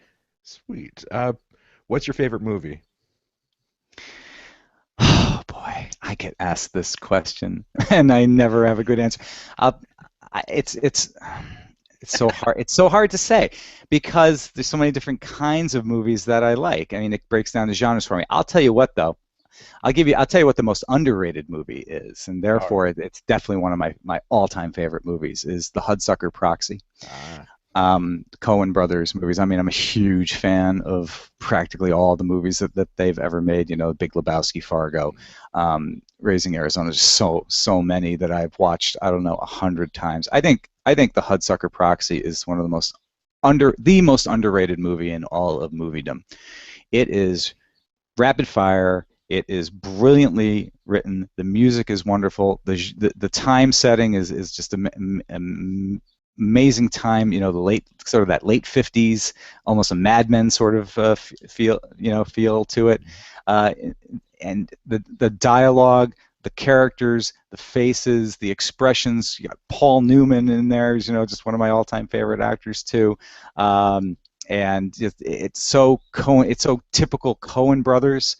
sweet. What's your favorite movie? Oh boy, I get asked this question, and I never have a good answer. It's so hard. It's so hard to say, because there's so many different kinds of movies that I like. I mean, it breaks down the genres for me. I'll tell you what, though. I'll tell you what the most underrated movie is, and therefore it's definitely one of my all-time favorite movies, is The Hudsucker Proxy. Coen Brothers movies. I mean, I'm a huge fan of practically all the movies that they've ever made. Big Lebowski, Fargo, Raising Arizona. Just so many that I've watched, I don't know, 100 times. I think The Hudsucker Proxy is one of the most underrated movie in all of moviedom. It is rapid fire. It is brilliantly written. The music is wonderful. The time setting is just amazing time. The late that late 50s, almost a Mad Men sort of feel to it, and the dialogue, the characters, the faces, the expressions. You got Paul Newman in there, just one of my all-time favorite actors too. And it's so typical Coen Brothers.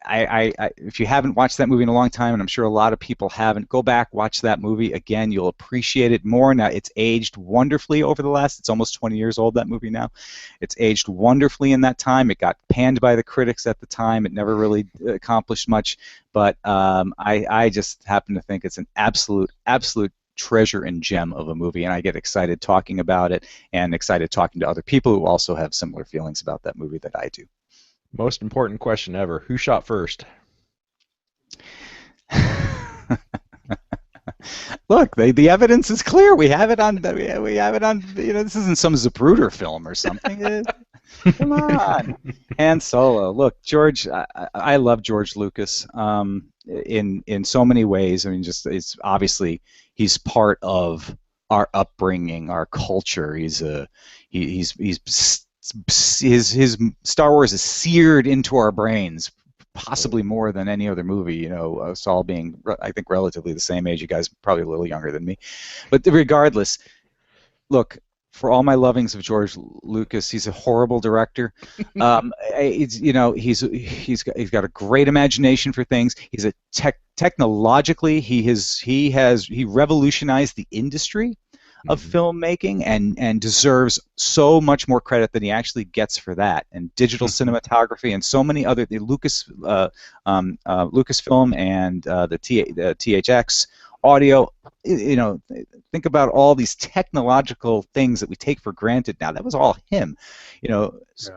if you haven't watched that movie in a long time, and I'm sure a lot of people haven't, go back, watch that movie again. You'll appreciate it more. Now, it's aged wonderfully over the last, it's almost 20 years old, that movie now. It's aged wonderfully in that time. It got panned by the critics at the time. It never really accomplished much, but I just happen to think it's an absolute treasure and gem of a movie, and I get excited talking about it and excited talking to other people who also have similar feelings about that movie that I do. Most important question ever. Who shot first? Look, the evidence is clear. We have it on. We have it on. This isn't some Zapruder film or something. Come on, Han Solo. Look, George. I love George Lucas. In so many ways. I mean, just it's obviously he's part of our upbringing, our culture. He's his Star Wars is seared into our brains, possibly more than any other movie. Us all being, I think, relatively the same age. You guys probably a little younger than me, but regardless, look. For all my lovings of George Lucas, he's a horrible director. He's got a great imagination for things. He's a technologically he revolutionized the industry of filmmaking and deserves so much more credit than he actually gets for that. And digital cinematography and so many other Lucasfilm and the THX audio. Think about all these technological things that we take for granted now. That was all him. Yeah.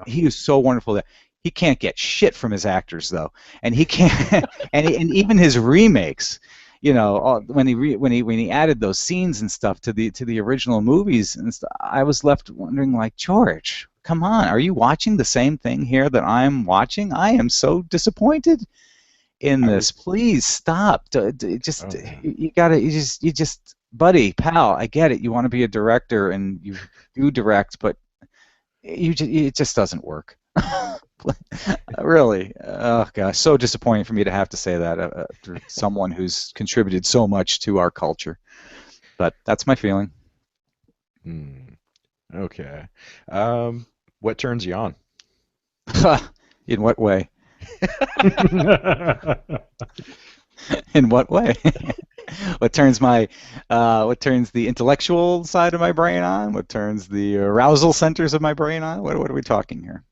He was so wonderful that he can't get shit from his actors though, and he can't. and even his remakes. When he added those scenes and stuff to the original movies and stuff, I was left wondering, like, George, come on, are you watching the same thing here that I'm watching? I am so disappointed in this. Please stop. You just, buddy, pal, I get it. You want to be a director and you do direct, but it just doesn't work. Really, oh gosh, so disappointing for me to have to say that for someone who's contributed so much to our culture. But that's my feeling. Okay. What turns you on? In what way? In what way? What turns the intellectual side of my brain on? What turns the arousal centers of my brain on? What are we talking here?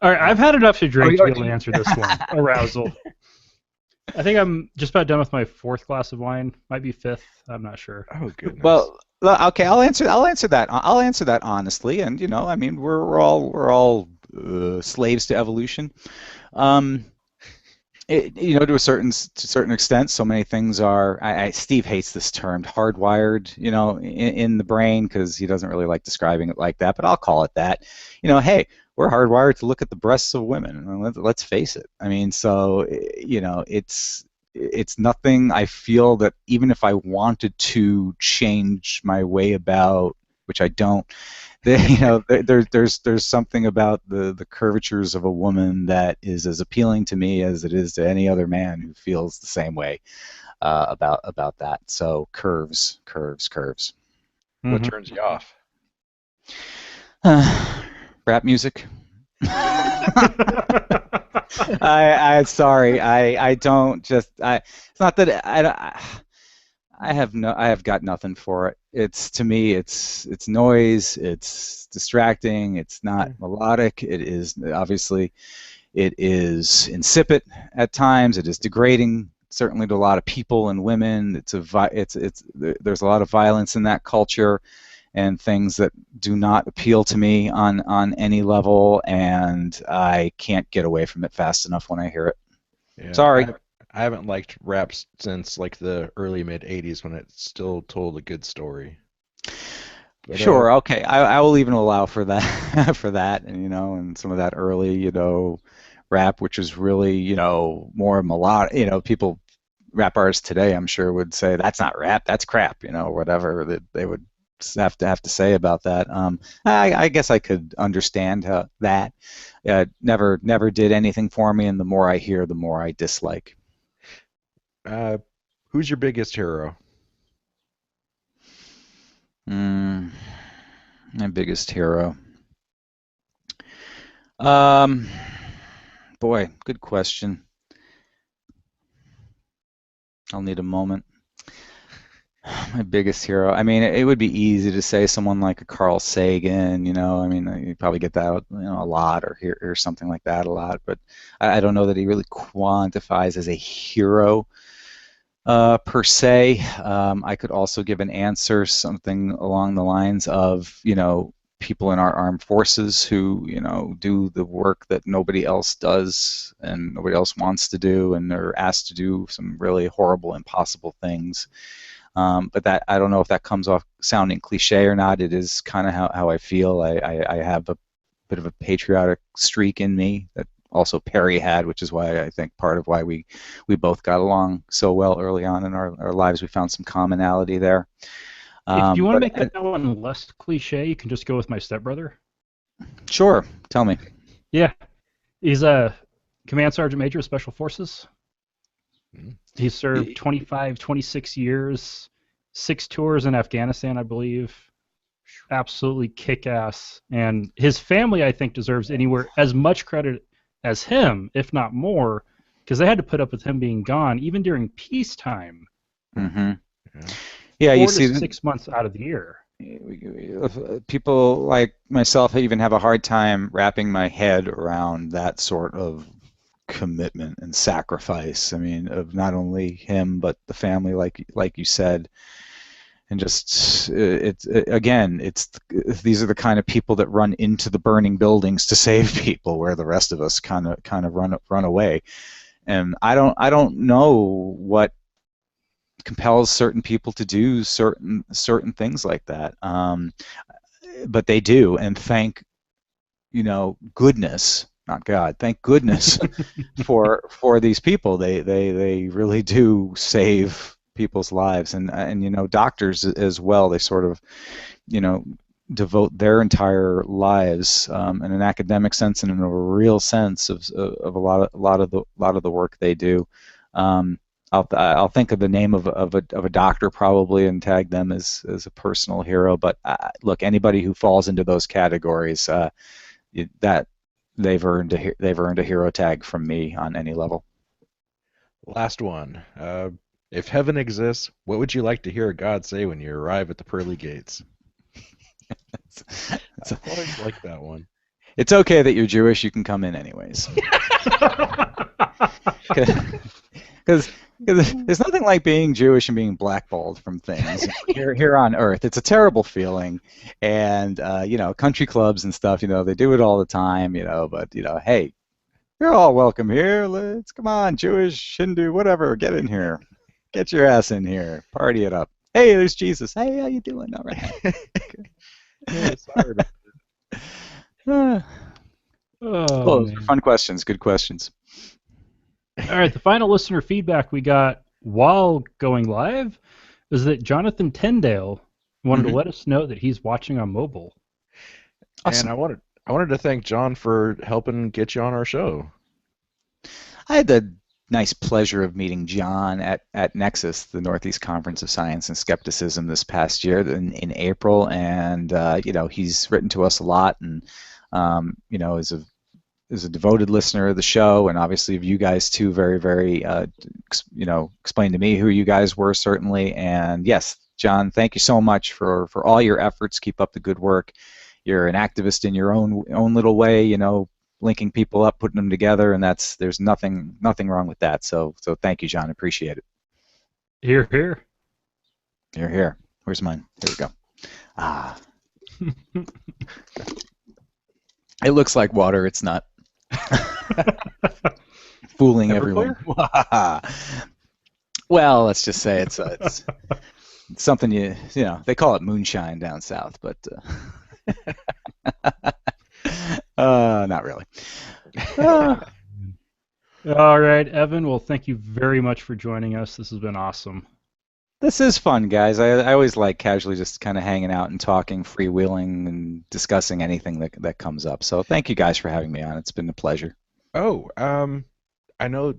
All right, I've had enough to drink to be able to answer this one. Arousal. I think I'm just about done with my 4th glass of wine. Might be 5th. I'm not sure. Oh goodness. Well, okay, I'll answer that. I'll answer that honestly, and I mean, we're all slaves to evolution. To a certain extent, so many things are. Steve hates this term, hardwired, in the brain, because he doesn't really like describing it like that. But I'll call it that. Hey, we're hardwired to look at the breasts of women. Let's face it. I mean, so it's nothing. I feel that even if I wanted to change my way about, which I don't. There's something about the curvatures of a woman that is as appealing to me as it is to any other man who feels the same way about that. So curves. What turns you off? Rap music. I sorry. I don't just. It's not that I have got nothing for it. To me, it's noise. It's distracting. It's not melodic. It is obviously, it is insipid at times. It is degrading, certainly to a lot of people and women. There's a lot of violence in that culture, and things that do not appeal to me on any level, and I can't get away from it fast enough when I hear it. Yeah, sorry. I haven't liked rap since like the early mid '80s when it still told a good story. But, sure, okay, I will even allow for that, and some of that early, rap, which was really, more melodic. People, rap artists today, I'm sure, would say that's not rap, that's crap, whatever that they would have to say about that. I guess I could understand that. Never did anything for me, and the more I hear, the more I dislike. Who's your biggest hero? My biggest hero. Boy, good question. I'll need a moment. My biggest hero. I mean, it would be easy to say someone like a Carl Sagan. I mean, you probably get that a lot, or hear something like that a lot. But I don't know that he really quantifies as a hero per se. I could also give an answer something along the lines of people in our armed forces who do the work that nobody else does and nobody else wants to do, and they're asked to do some really horrible, impossible things. But that, I don't know if that comes off sounding cliche or not. It is kind of how I feel. I have a bit of a patriotic streak in me that also Perry had, which is why I think part of why we both got along so well early on in our lives. We found some commonality there. If you want to make that one less cliche, you can just go with my stepbrother. Sure. Tell me. Yeah. He's a Command Sergeant Major of Special Forces. He served 25, 26 years, 6 tours in Afghanistan, I believe. Absolutely kick-ass. And his family, I think, deserves anywhere as much credit as him, if not more, because they had to put up with him being gone, even during peacetime. Mm-hmm. Yeah, you see, 6 months out of the year. People like myself even have a hard time wrapping my head around that sort of commitment and sacrifice. I mean, of not only him but the family, like you said, and just these are the kind of people that run into the burning buildings to save people, where the rest of us kind of run away. And I don't know what compels certain people to do certain things like that, but they do, and thank goodness, not God, thank goodness for these people. They really do save people's lives, and doctors as well. They sort of devote their entire lives in an academic sense and in a real sense of a lot of the work they do. I'll think of the name of a doctor probably and tag them as a personal hero. But look, anybody who falls into those categories, that they've earned a hero tag from me on any level. Last one. If heaven exists, what would you like to hear God say when you arrive at the pearly gates? I always like that one. It's okay that you're Jewish. You can come in anyways. Because there's nothing like being Jewish and being blackballed from things here on Earth. It's a terrible feeling, and country clubs and stuff. They do it all the time. But hey, you're all welcome here. Come on, Jewish, Hindu, whatever. Get in here. Get your ass in here. Party it up. Hey, there's Jesus. Hey, how you doing? All right. Yeah, sorry about Cool. Those are fun questions. Good questions. All right, the final listener feedback we got while going live is that Jonathan Tyndale wanted to let us know that he's watching on mobile. Awesome. And I wanted to thank John for helping get you on our show. I had the nice pleasure of meeting John at Nexus, the Northeast Conference of Science and Skepticism, this past year in April, and he's written to us a lot, and is a devoted listener of the show, and obviously of you guys too. Very, very, explained to me who you guys were, certainly. And yes, John, thank you so much for all your efforts. Keep up the good work. You're an activist in your own little way, linking people up, putting them together, and there's nothing wrong with that. So thank you, John. Appreciate it. Here, here. Here, here. Where's mine? There we go. Ah. It looks like water. It's not. Fooling everyone. Well, let's just say it's something they call it moonshine down south, but not really. All right, Evan. Well, thank you very much for joining us. This has been awesome. This is fun, guys. I always like casually just kind of hanging out and talking, freewheeling, and discussing anything that comes up. So thank you guys for having me on. It's been a pleasure. Oh, I know.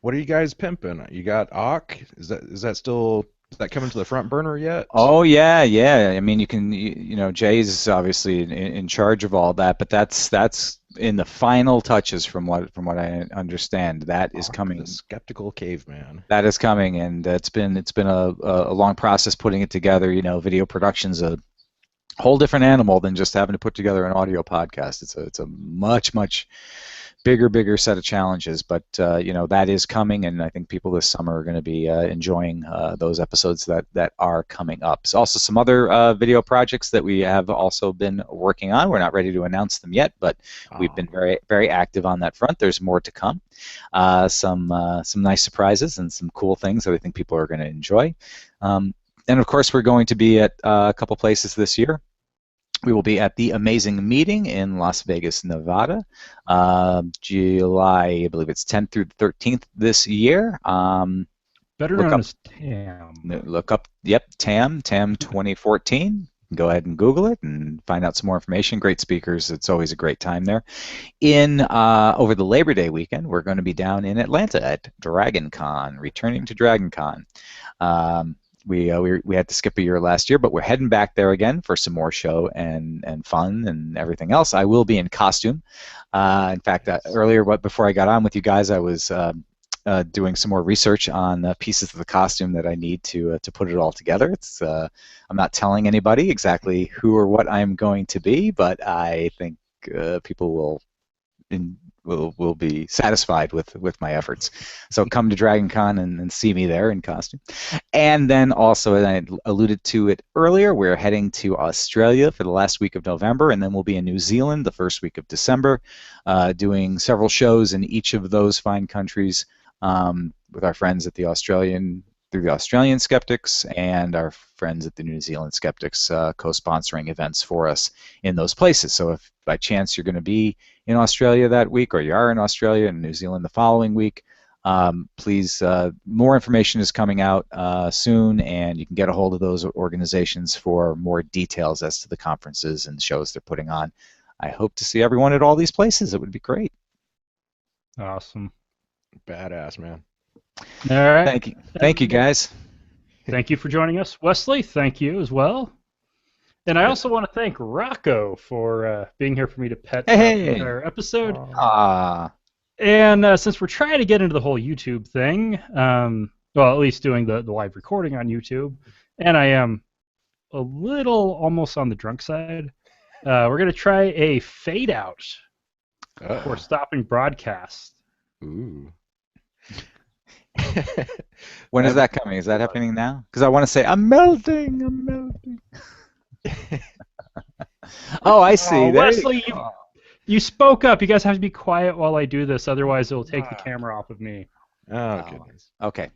What are you guys pimping? You got Auk? Is that still Is that coming to the front burner yet? Oh yeah, yeah. I mean, you know, Jay's obviously in charge of all that, but that's in the final touches from what I understand. That is Mark coming. the skeptical caveman. That is coming, and it's been a long process putting it together. You know, video production's a whole different animal than just having to put together an audio podcast. It's a much bigger set of challenges, but you know, that is coming, and I think people this summer are going to be enjoying those episodes that are coming up. There's also some other video projects that we have also been working on. We're not ready to announce them yet, but we've been very active on that front. There's more to come. Some nice surprises and some cool things that I think people are going to enjoy. And of course, we're going to be at a couple places this year. We will be at the Amazing Meeting in Las Vegas, Nevada, July, I believe it's 10th through 13th this year. Better known as TAM. Look up, TAM 2014. Go ahead and Google it and find out some more information. Great speakers. It's always a great time there. Over the Labor Day weekend, we're going to be down in Atlanta at DragonCon, returning to DragonCon. We had to skip a year last year, but we're heading back there again for some more show and fun and everything else. I will be in costume. In fact, earlier, before I got on with you guys, I was doing some more research on pieces of the costume that I need to put it all together. I'm not telling anybody exactly who or what I'm going to be, but I think people will be satisfied with my efforts. So come to DragonCon and see me there in costume. And then also, as I alluded to it earlier, we're heading to Australia for the last week of November, and then we'll be in New Zealand the first week of December, doing several shows in each of those fine countries with our friends at the Australian Skeptics and our friends at the New Zealand Skeptics co-sponsoring events for us in those places. So if by chance you're going to be in Australia that week, or you are in Australia and New Zealand the following week, please, more information is coming out soon, and you can get a hold of those organizations for more details as to the conferences and shows they're putting on. I hope to see everyone at all these places. It would be great. Awesome. Badass, man. All right. Thank you, guys. Thank you for joining us. Wesley, thank you as well. And I also want to thank Rocco for being here for me to pet our episode. And since we're trying to get into the whole YouTube thing, well, at least doing the live recording on YouTube, and I am a little almost on the drunk side, we're going to try a fade out for stopping broadcast. Ooh. When is that coming? Is that happening now? Because I want to say, I'm melting. Oh, I see. Oh, Wesley, you spoke up. You guys have to be quiet while I do this, otherwise it'll take the camera off of me. Oh, goodness. Okay.